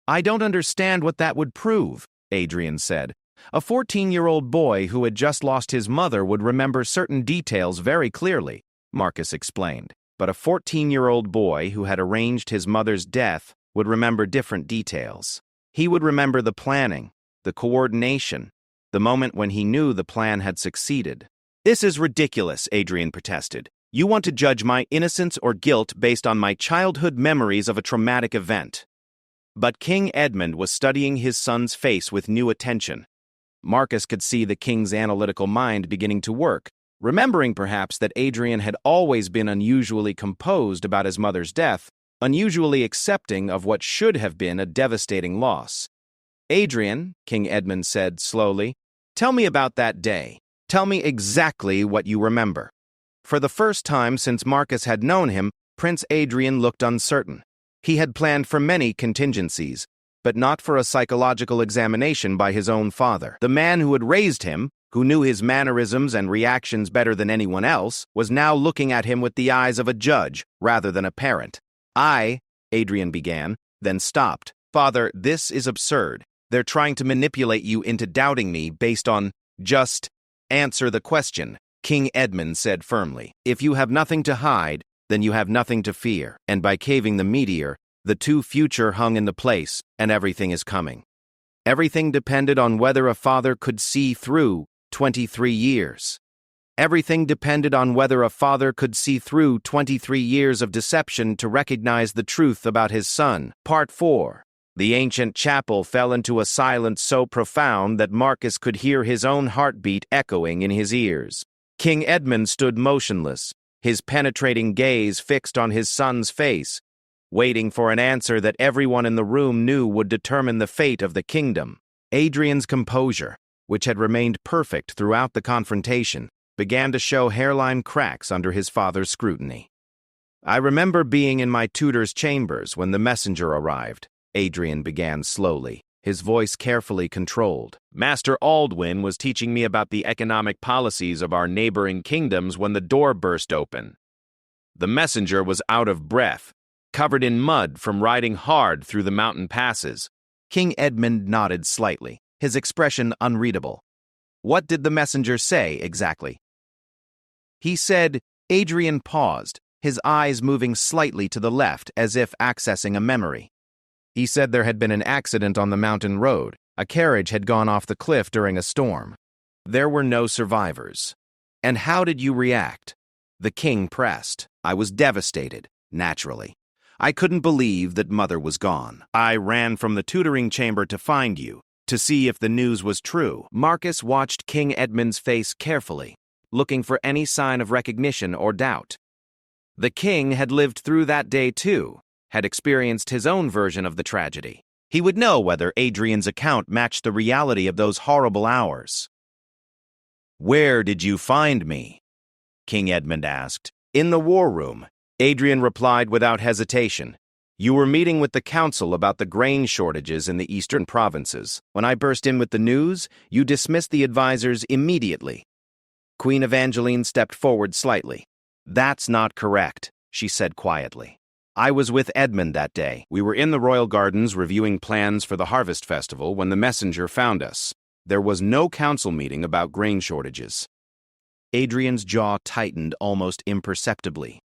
"I don't understand what that would prove," Adrian said. "A 14-year-old boy who had just lost his mother would remember certain details very clearly," Marcus explained. "But a 14-year-old boy who had arranged his mother's death would remember different details. He would remember the planning, the coordination, the moment when he knew the plan had succeeded." "This is ridiculous," Adrian protested. "You want to judge my innocence or guilt based on my childhood memories of a traumatic event." But King Edmund was studying his son's face with new attention. Marcus could see the king's analytical mind beginning to work, remembering perhaps that Adrian had always been unusually composed about his mother's death, unusually accepting of what should have been a devastating loss. "Adrian," King Edmund said slowly, "tell me about that day. Tell me exactly what you remember." For the first time since Marcus had known him, Prince Adrian looked uncertain. He had planned for many contingencies, but not for a psychological examination by his own father. The man who had raised him, who knew his mannerisms and reactions better than anyone else, was now looking at him with the eyes of a judge rather than a parent. Adrian began, then stopped. "Father, this is absurd. They're trying to manipulate you into doubting me based on just answer the question," King Edmund said firmly. "If you have nothing to hide, then you have nothing to fear, and by caving the meteor, the two future hung into place, and everything is coming. Everything depended on whether a father could see through 23 years. Everything depended on whether a father could see through 23 years of deception to recognize the truth about his son." Part 4. The ancient chapel fell into a silence so profound that Marcus could hear his own heartbeat echoing in his ears. King Edmund stood motionless, his penetrating gaze fixed on his son's face, waiting for an answer that everyone in the room knew would determine the fate of the kingdom. Adrian's composure, which had remained perfect throughout the confrontation, began to show hairline cracks under his father's scrutiny. "I remember being in my tutor's chambers when the messenger arrived," Adrian began slowly, his voice carefully controlled. "Master Aldwin was teaching me about the economic policies of our neighboring kingdoms when the door burst open. The messenger was out of breath, covered in mud from riding hard through the mountain passes." King Edmund nodded slightly, his expression unreadable. "What did the messenger say, exactly?" "He said," Adrian paused, his eyes moving slightly to the left as if accessing a memory. "He said there had been an accident on the mountain road. A carriage had gone off the cliff during a storm. There were no survivors." "And how did you react?" The king pressed. "I was devastated, naturally. I couldn't believe that mother was gone. I ran from the tutoring chamber to find you, to see if the news was true." Marcus watched King Edmund's face carefully, looking for any sign of recognition or doubt. The king had lived through that day too, had experienced his own version of the tragedy. He would know whether Adrian's account matched the reality of those horrible hours. "Where did you find me?" King Edmund asked. "In the war room," Adrian replied without hesitation. "You were meeting with the council about the grain shortages in the eastern provinces. When I burst in with the news, you dismissed the advisors immediately." Queen Evangeline stepped forward slightly. "That's not correct," she said quietly. "I was with Edmund that day. We were in the royal gardens reviewing plans for the harvest festival when the messenger found us. There was no council meeting about grain shortages." Adrian's jaw tightened almost imperceptibly.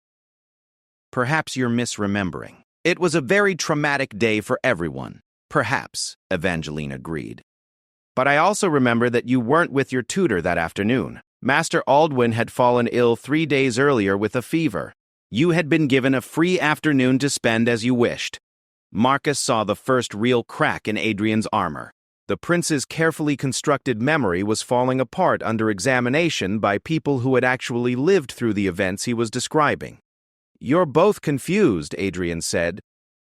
"Perhaps you're misremembering." It was a very traumatic day for everyone. Perhaps, Evangeline agreed. But I also remember that you weren't with your tutor that afternoon. Master Aldwin had fallen ill 3 days earlier with a fever. You had been given a free afternoon to spend as you wished. Marcus saw the first real crack in Adrian's armor. The prince's carefully constructed memory was falling apart under examination by people who had actually lived through the events he was describing. "You're both confused," Adrian said,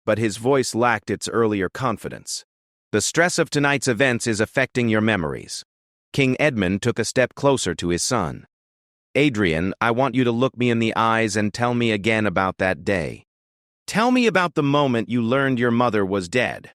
but his voice lacked its earlier confidence. "The stress of tonight's events is affecting your memories." King Edmund took a step closer to his son. "Adrian, I want you to look me in the eyes and tell me again about that day. Tell me about the moment you learned your mother was dead."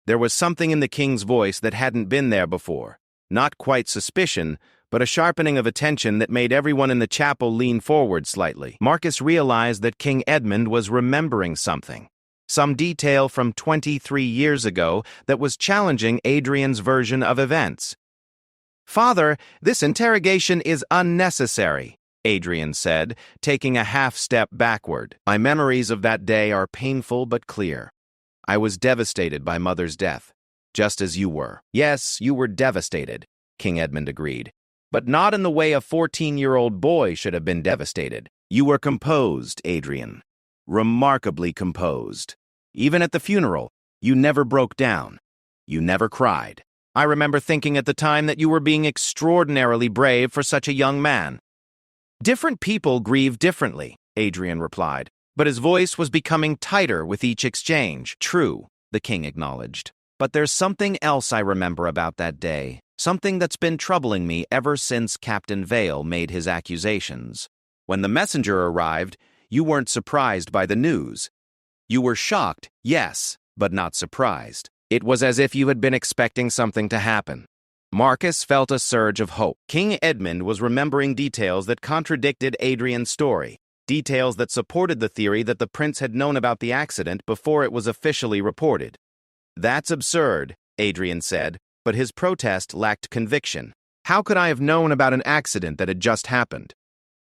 There was something in the king's voice that hadn't been there before. Not quite suspicion, but a sharpening of attention that made everyone in the chapel lean forward slightly. Marcus realized that King Edmund was remembering something. Some detail from 23 years ago that was challenging Adrian's version of events. "Father, this interrogation is unnecessary," Adrian said, taking a half-step backward. "My memories of that day are painful but clear. I was devastated by Mother's death, just as you were." "Yes, you were devastated," King Edmund agreed, "but not in the way a 14-year-old boy should have been devastated. You were composed, Adrian. Remarkably composed. Even at the funeral, you never broke down. You never cried. I remember thinking at the time that you were being extraordinarily brave for such a young man." "Different people grieve differently," Adrian replied, but his voice was becoming tighter with each exchange. "True," the king acknowledged. "But there's something else I remember about that day, something that's been troubling me ever since Captain Vale made his accusations. When the messenger arrived, you weren't surprised by the news. You were shocked, yes, but not surprised. It was as if you had been expecting something to happen." Marcus felt a surge of hope. King Edmund was remembering details that contradicted Adrian's story, details that supported the theory that the prince had known about the accident before it was officially reported. "That's absurd," Adrian said, but his protest lacked conviction. "How could I have known about an accident that had just happened?"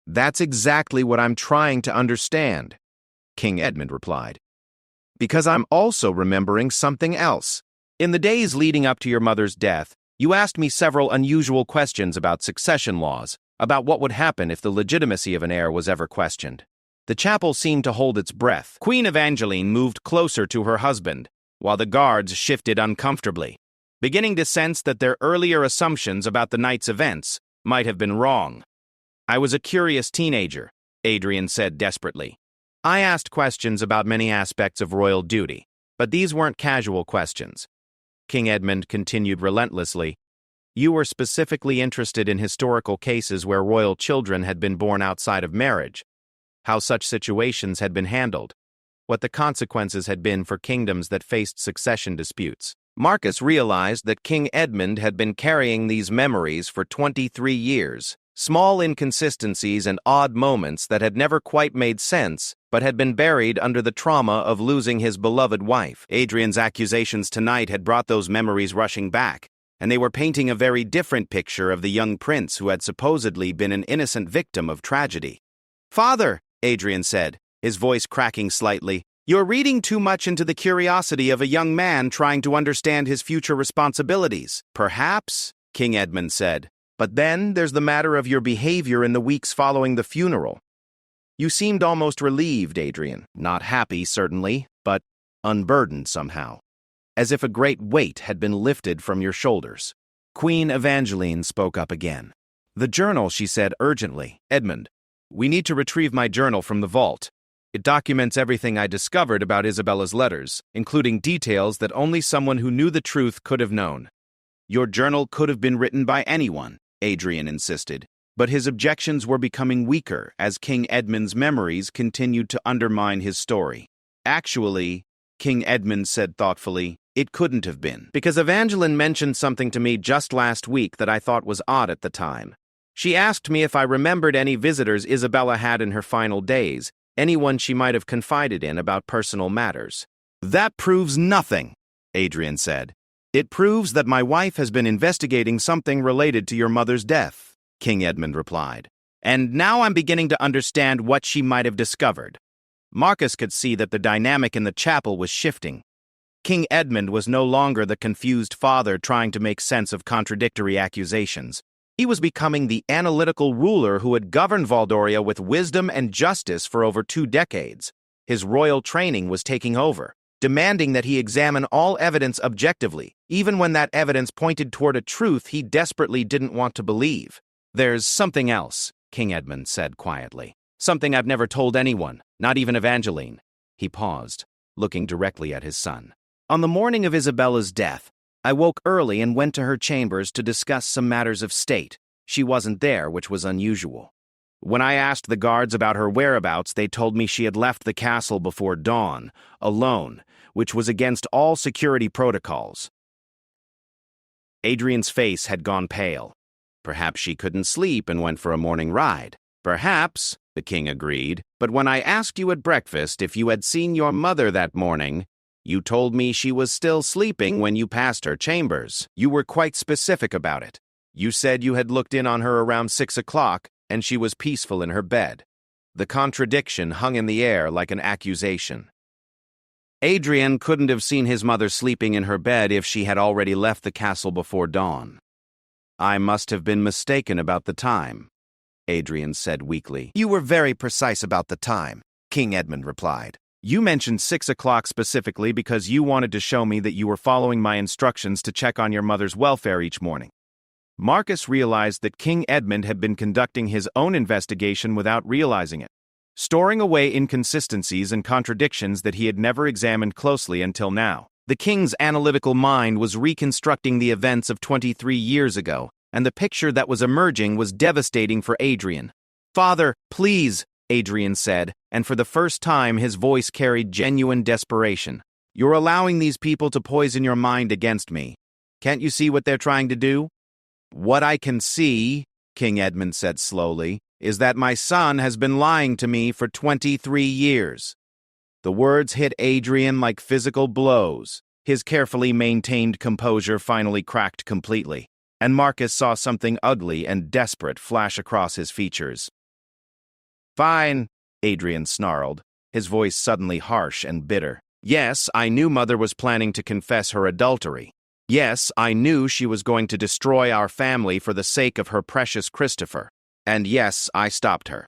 "That's exactly what I'm trying to understand," King Edmund replied. "Because I'm also remembering something else. In the days leading up to your mother's death, you asked me several unusual questions about succession laws, about what would happen if the legitimacy of an heir was ever questioned." The chapel seemed to hold its breath. Queen Evangeline moved closer to her husband, while the guards shifted uncomfortably, beginning to sense that their earlier assumptions about the night's events might have been wrong. "I was a curious teenager," Adrian said desperately. "I asked questions about many aspects of royal duty, but these weren't casual questions." King Edmund continued relentlessly. "You were specifically interested in historical cases where royal children had been born outside of marriage, how such situations had been handled, what the consequences had been for kingdoms that faced succession disputes." Marcus realized that King Edmund had been carrying these memories for 23 years. Small inconsistencies and odd moments that had never quite made sense, but had been buried under the trauma of losing his beloved wife. Adrian's accusations tonight had brought those memories rushing back, and they were painting a very different picture of the young prince who had supposedly been an innocent victim of tragedy. "Father," Adrian said, his voice cracking slightly, "you're reading too much into the curiosity of a young man trying to understand his future responsibilities." "Perhaps," King Edmund said. "But then there's the matter of your behavior in the weeks following the funeral. You seemed almost relieved, Adrian. Not happy, certainly, but unburdened somehow. As if a great weight had been lifted from your shoulders." Queen Evangeline spoke up again. "The journal," she said urgently. "Edmund, we need to retrieve my journal from the vault. It documents everything I discovered about Isabella's letters, including details that only someone who knew the truth could have known." "Your journal could have been written by anyone," Adrian insisted, but his objections were becoming weaker as King Edmund's memories continued to undermine his story. "Actually," King Edmund said thoughtfully, "it couldn't have been, because Evangeline mentioned something to me just last week that I thought was odd at the time. She asked me if I remembered any visitors Isabella had in her final days, anyone she might have confided in about personal matters." "That proves nothing," Adrian said. "It proves that my wife has been investigating something related to your mother's death," King Edmund replied. "And now I'm beginning to understand what she might have discovered." Marcus could see that the dynamic in the chapel was shifting. King Edmund was no longer the confused father trying to make sense of contradictory accusations. He was becoming the analytical ruler who had governed Valdoria with wisdom and justice for over 2 decades. His royal training was taking over, demanding that he examine all evidence objectively, even when that evidence pointed toward a truth he desperately didn't want to believe. "There's something else," King Edmund said quietly. "Something I've never told anyone, not even Evangeline." He paused, looking directly at his son. "On the morning of Isabella's death, I woke early and went to her chambers to discuss some matters of state. She wasn't there, which was unusual. When I asked the guards about her whereabouts, they told me she had left the castle before dawn, alone, which was against all security protocols." Adrian's face had gone pale. "Perhaps she couldn't sleep and went for a morning ride." "Perhaps," the king agreed, "but when I asked you at breakfast if you had seen your mother that morning, you told me she was still sleeping when you passed her chambers. You were quite specific about it. You said you had looked in on her around 6 o'clock, and she was peaceful in her bed." The contradiction hung in the air like an accusation. Adrian couldn't have seen his mother sleeping in her bed if she had already left the castle before dawn. "I must have been mistaken about the time," Adrian said weakly. "You were very precise about the time," King Edmund replied. "You mentioned 6 o'clock specifically because you wanted to show me that you were following my instructions to check on your mother's welfare each morning." Marcus realized that King Edmund had been conducting his own investigation without realizing it, storing away inconsistencies and contradictions that he had never examined closely until now. The king's analytical mind was reconstructing the events of 23 years ago, and the picture that was emerging was devastating for Adrian. "Father, please," Adrian said, and for the first time his voice carried genuine desperation. "You're allowing these people to poison your mind against me. Can't you see what they're trying to do?" "What I can see," King Edmund said slowly, "is that my son has been lying to me for 23 years. The words hit Adrian like physical blows. His carefully maintained composure finally cracked completely, and Marcus saw something ugly and desperate flash across his features. "Fine," Adrian snarled, his voice suddenly harsh and bitter. "Yes, I knew Mother was planning to confess her adultery. Yes, I knew she was going to destroy our family for the sake of her precious Christopher. And yes, I stopped her."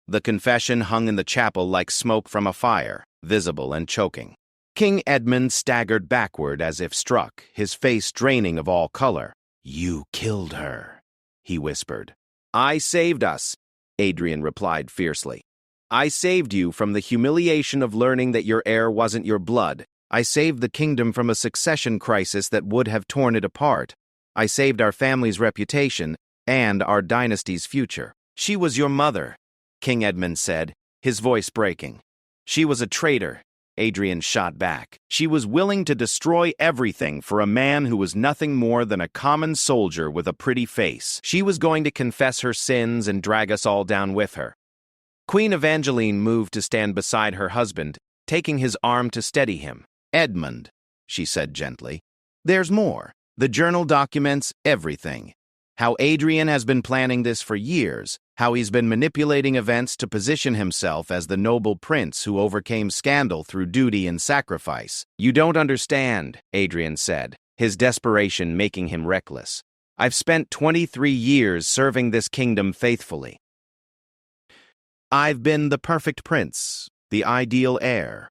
The confession hung in the chapel like smoke from a fire, visible and choking. King Edmund staggered backward as if struck, his face draining of all color. "You killed her," he whispered. "I saved us," Adrian replied fiercely. "I saved you from the humiliation of learning that your heir wasn't your blood. I saved the kingdom from a succession crisis that would have torn it apart. I saved our family's reputation and our dynasty's future." "She was your mother," King Edmund said, his voice breaking. "She was a traitor," Adrian shot back. "She was willing to destroy everything for a man who was nothing more than a common soldier with a pretty face. She was going to confess her sins and drag us all down with her." Queen Evangeline moved to stand beside her husband, taking his arm to steady him. "Edmund," she said gently, "there's more. The journal documents everything. How Adrian has been planning this for years, how he's been manipulating events to position himself as the noble prince who overcame scandal through duty and sacrifice." "You don't understand," Adrian said, his desperation making him reckless. "I've spent 23 years serving this kingdom faithfully. I've been the perfect prince, the ideal heir.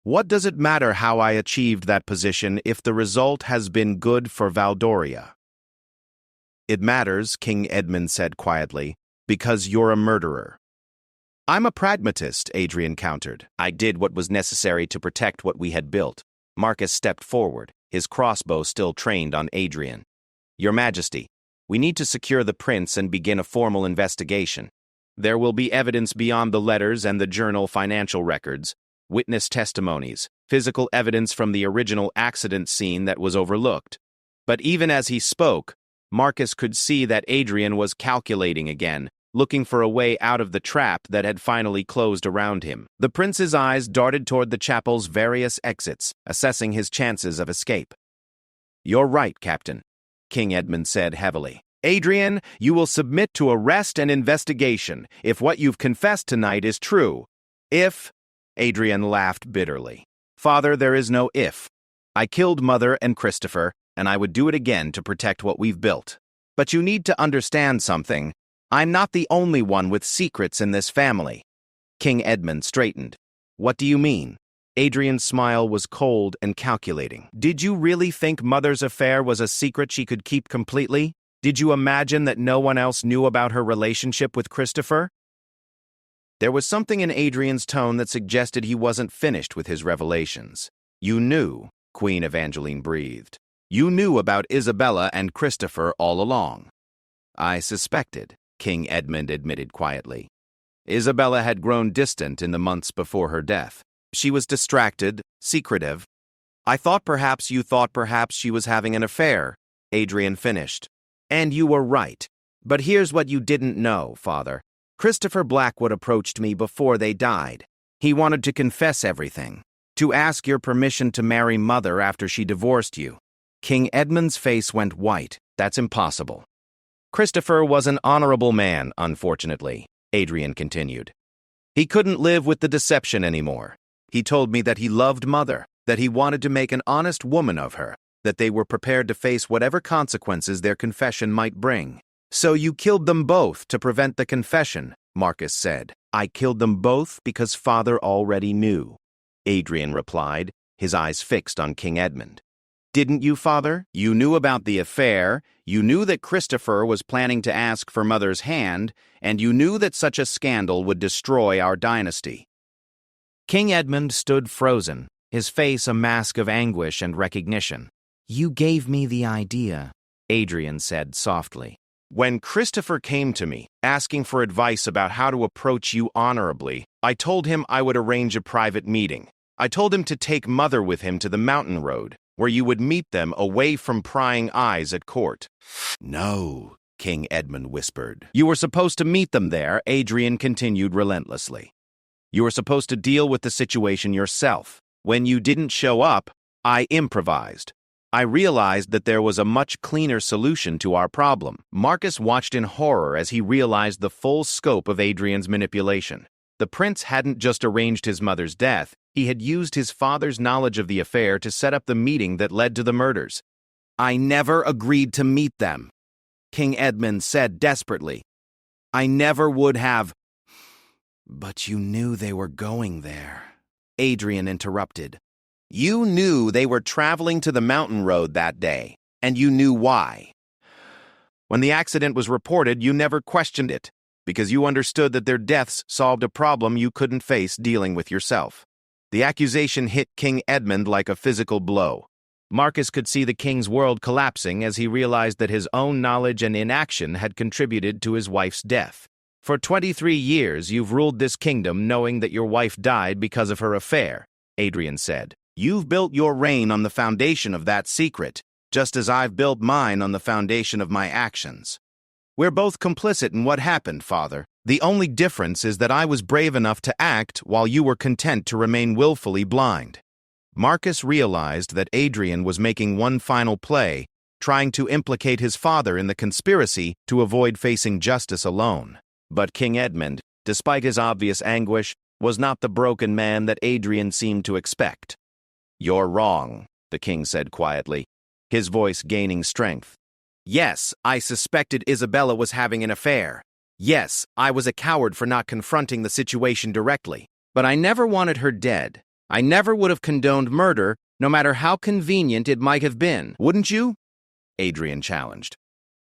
What does it matter how I achieved that position if the result has been good for Valdoria?" "It matters," King Edmund said quietly, "because you're a murderer." "I'm a pragmatist," Adrian countered. "I did what was necessary to protect what we had built." Marcus stepped forward, his crossbow still trained on Adrian. "Your Majesty, we need to secure the prince and begin a formal investigation. There will be evidence beyond the letters and the journal financial records, witness testimonies, physical evidence from the original accident scene that was overlooked." But even as he spoke, Marcus could see that Adrian was calculating again, looking for a way out of the trap that had finally closed around him. The prince's eyes darted toward the chapel's various exits, assessing his chances of escape. "You're right, Captain," King Edmund said heavily. "Adrian, you will submit to arrest and investigation if what you've confessed tonight is true. If..." Adrian laughed bitterly. Father, there is no if. I killed Mother and Christopher, and I would do it again to protect what we've built. But you need to understand something. I'm not the only one with secrets in this family. King Edmund straightened. What do you mean? Adrian's smile was cold and calculating. Did you really think Mother's affair was a secret she could keep completely? Did you imagine that no one else knew about her relationship with Christopher? There was something in Adrian's tone that suggested he wasn't finished with his revelations. You knew, Queen Evangeline breathed. You knew about Isabella and Christopher all along. I suspected, King Edmund admitted quietly. Isabella had grown distant in the months before her death. She was distracted, secretive. I thought perhaps you thought perhaps she was having an affair, Adrian finished. And you were right. But here's what you didn't know, Father. Christopher Blackwood approached me before they died. He wanted to confess everything, to ask your permission to marry Mother after she divorced you. King Edmund's face went white. That's impossible. Christopher was an honorable man, unfortunately, Adrian continued. He couldn't live with the deception anymore. He told me that he loved Mother, that he wanted to make an honest woman of her, that they were prepared to face whatever consequences their confession might bring. So you killed them both to prevent the confession, Marcus said. I killed them both because Father already knew, Adrian replied, his eyes fixed on King Edmund. Didn't you, Father? You knew about the affair, you knew that Christopher was planning to ask for Mother's hand, and you knew that such a scandal would destroy our dynasty. King Edmund stood frozen, his face a mask of anguish and recognition. You gave me the idea, Adrian said softly. When Christopher came to me, asking for advice about how to approach you honorably, I told him I would arrange a private meeting. I told him to take Mother with him to the mountain road, where you would meet them away from prying eyes at court. No, King Edmund whispered. You were supposed to meet them there, Adrian continued relentlessly. You were supposed to deal with the situation yourself. When you didn't show up, I improvised. I realized that there was a much cleaner solution to our problem. Marcus watched in horror as he realized the full scope of Adrian's manipulation. The prince hadn't just arranged his mother's death, he had used his father's knowledge of the affair to set up the meeting that led to the murders. I never agreed to meet them, King Edmund said desperately. I never would have. But you knew they were going there, Adrian interrupted. You knew they were traveling to the mountain road that day, and you knew why. When the accident was reported, you never questioned it, because you understood that their deaths solved a problem you couldn't face dealing with yourself. The accusation hit King Edmund like a physical blow. Marcus could see the king's world collapsing as he realized that his own knowledge and inaction had contributed to his wife's death. For 23 years, you've ruled this kingdom knowing that your wife died because of her affair, Adrian said. You've built your reign on the foundation of that secret, just as I've built mine on the foundation of my actions. We're both complicit in what happened, Father. The only difference is that I was brave enough to act while you were content to remain willfully blind. Marcus realized that Adrian was making one final play, trying to implicate his father in the conspiracy to avoid facing justice alone. But King Edmund, despite his obvious anguish, was not the broken man that Adrian seemed to expect. You're wrong, the king said quietly, his voice gaining strength. Yes, I suspected Isabella was having an affair. Yes, I was a coward for not confronting the situation directly. But I never wanted her dead. I never would have condoned murder, no matter how convenient it might have been. Wouldn't you? Adrian challenged.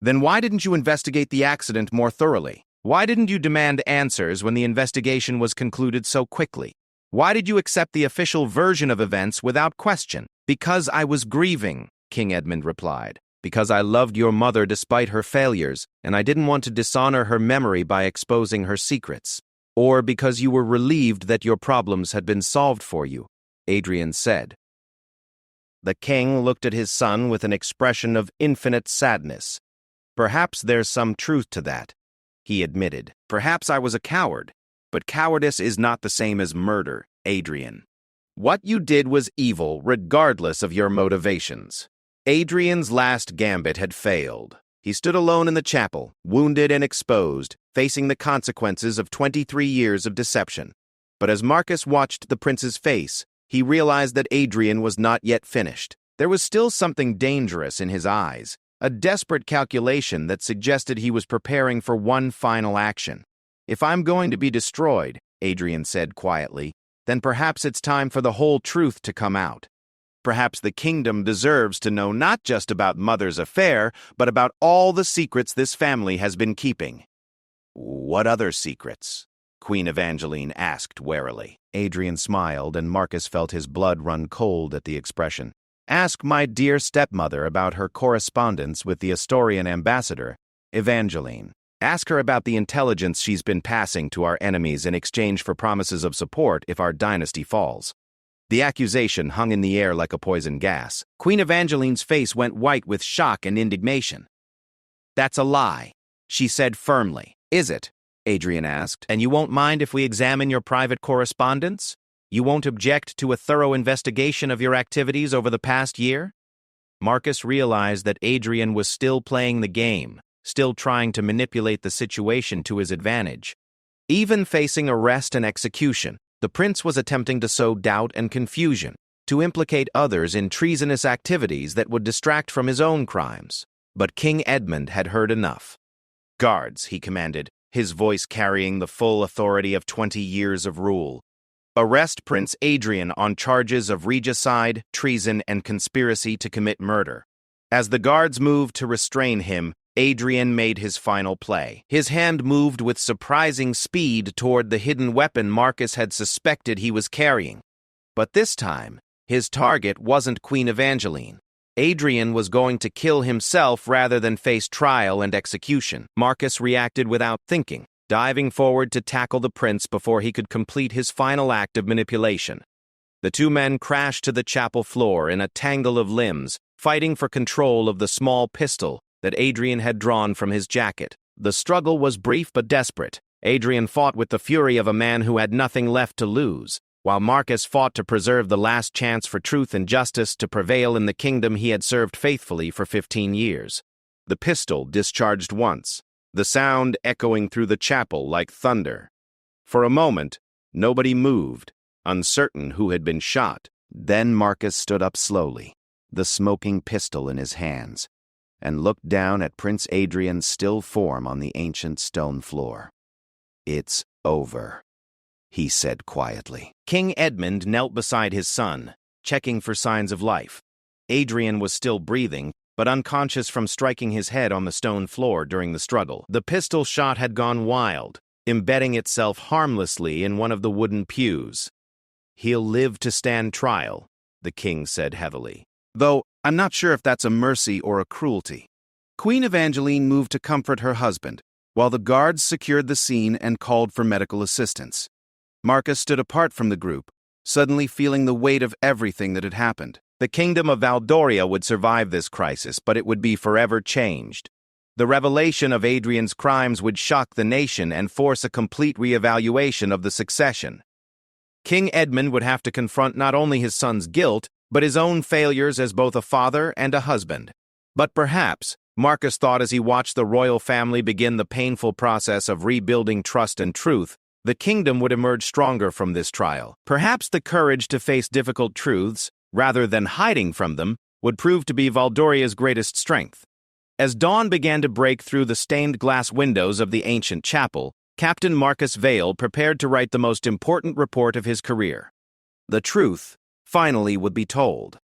Then why didn't you investigate the accident more thoroughly? Why didn't you demand answers when the investigation was concluded so quickly? Why did you accept the official version of events without question? Because I was grieving, King Edmund replied. Because I loved your mother despite her failures, and I didn't want to dishonor her memory by exposing her secrets. Or because you were relieved that your problems had been solved for you, Adrian said. The king looked at his son with an expression of infinite sadness. Perhaps there's some truth to that, he admitted. Perhaps I was a coward, but cowardice is not the same as murder, Adrian. What you did was evil, regardless of your motivations. Adrian's last gambit had failed. He stood alone in the chapel, wounded and exposed, facing the consequences of 23 years of deception. But as Marcus watched the prince's face, he realized that Adrian was not yet finished. There was still something dangerous in his eyes, a desperate calculation that suggested he was preparing for one final action. "If I'm going to be destroyed," Adrian said quietly, "then perhaps it's time for the whole truth to come out. Perhaps the kingdom deserves to know not just about Mother's affair, but about all the secrets this family has been keeping." "What other secrets?" Queen Evangeline asked warily. Adrian smiled, and Marcus felt his blood run cold at the expression. "Ask my dear stepmother about her correspondence with the Astorian ambassador, Evangeline. Ask her about the intelligence she's been passing to our enemies in exchange for promises of support if our dynasty falls." The accusation hung in the air like a poison gas. Queen Evangeline's face went white with shock and indignation. "That's a lie," she said firmly. "Is it?" Adrian asked. "And you won't mind if we examine your private correspondence? You won't object to a thorough investigation of your activities over the past year?" Marcus realized that Adrian was still playing the game, still trying to manipulate the situation to his advantage. Even facing arrest and execution, the prince was attempting to sow doubt and confusion, to implicate others in treasonous activities that would distract from his own crimes. But King Edmund had heard enough. "Guards," he commanded, his voice carrying the full authority of 20 years of rule. "Arrest Prince Adrian on charges of regicide, treason, and conspiracy to commit murder." As the guards moved to restrain him, Adrian made his final play. His hand moved with surprising speed toward the hidden weapon Marcus had suspected he was carrying. But this time, his target wasn't Queen Evangeline. Adrian was going to kill himself rather than face trial and execution. Marcus reacted without thinking, diving forward to tackle the prince before he could complete his final act of manipulation. The two men crashed to the chapel floor in a tangle of limbs, fighting for control of the small pistol that Adrian had drawn from his jacket. The struggle was brief but desperate. Adrian fought with the fury of a man who had nothing left to lose, while Marcus fought to preserve the last chance for truth and justice to prevail in the kingdom he had served faithfully for 15 years. The pistol discharged once, the sound echoing through the chapel like thunder. For a moment, nobody moved, uncertain who had been shot. Then Marcus stood up slowly, the smoking pistol in his hands, and looked down at Prince Adrian's still form on the ancient stone floor. "It's over," he said quietly. King Edmund knelt beside his son, checking for signs of life. Adrian was still breathing, but unconscious from striking his head on the stone floor during the struggle. The pistol shot had gone wild, embedding itself harmlessly in one of the wooden pews. "He'll live to stand trial," the king said heavily. "Though I'm not sure if that's a mercy or a cruelty." Queen Evangeline moved to comfort her husband, while the guards secured the scene and called for medical assistance. Marcus stood apart from the group, suddenly feeling the weight of everything that had happened. The kingdom of Valdoria would survive this crisis, but it would be forever changed. The revelation of Adrian's crimes would shock the nation and force a complete reevaluation of the succession. King Edmund would have to confront not only his son's guilt, but his own failures as both a father and a husband. But perhaps, Marcus thought as he watched the royal family begin the painful process of rebuilding trust and truth, the kingdom would emerge stronger from this trial. Perhaps the courage to face difficult truths, rather than hiding from them, would prove to be Valdoria's greatest strength. As dawn began to break through the stained glass windows of the ancient chapel, Captain Marcus Vale prepared to write the most important report of his career. The truth finally would be told.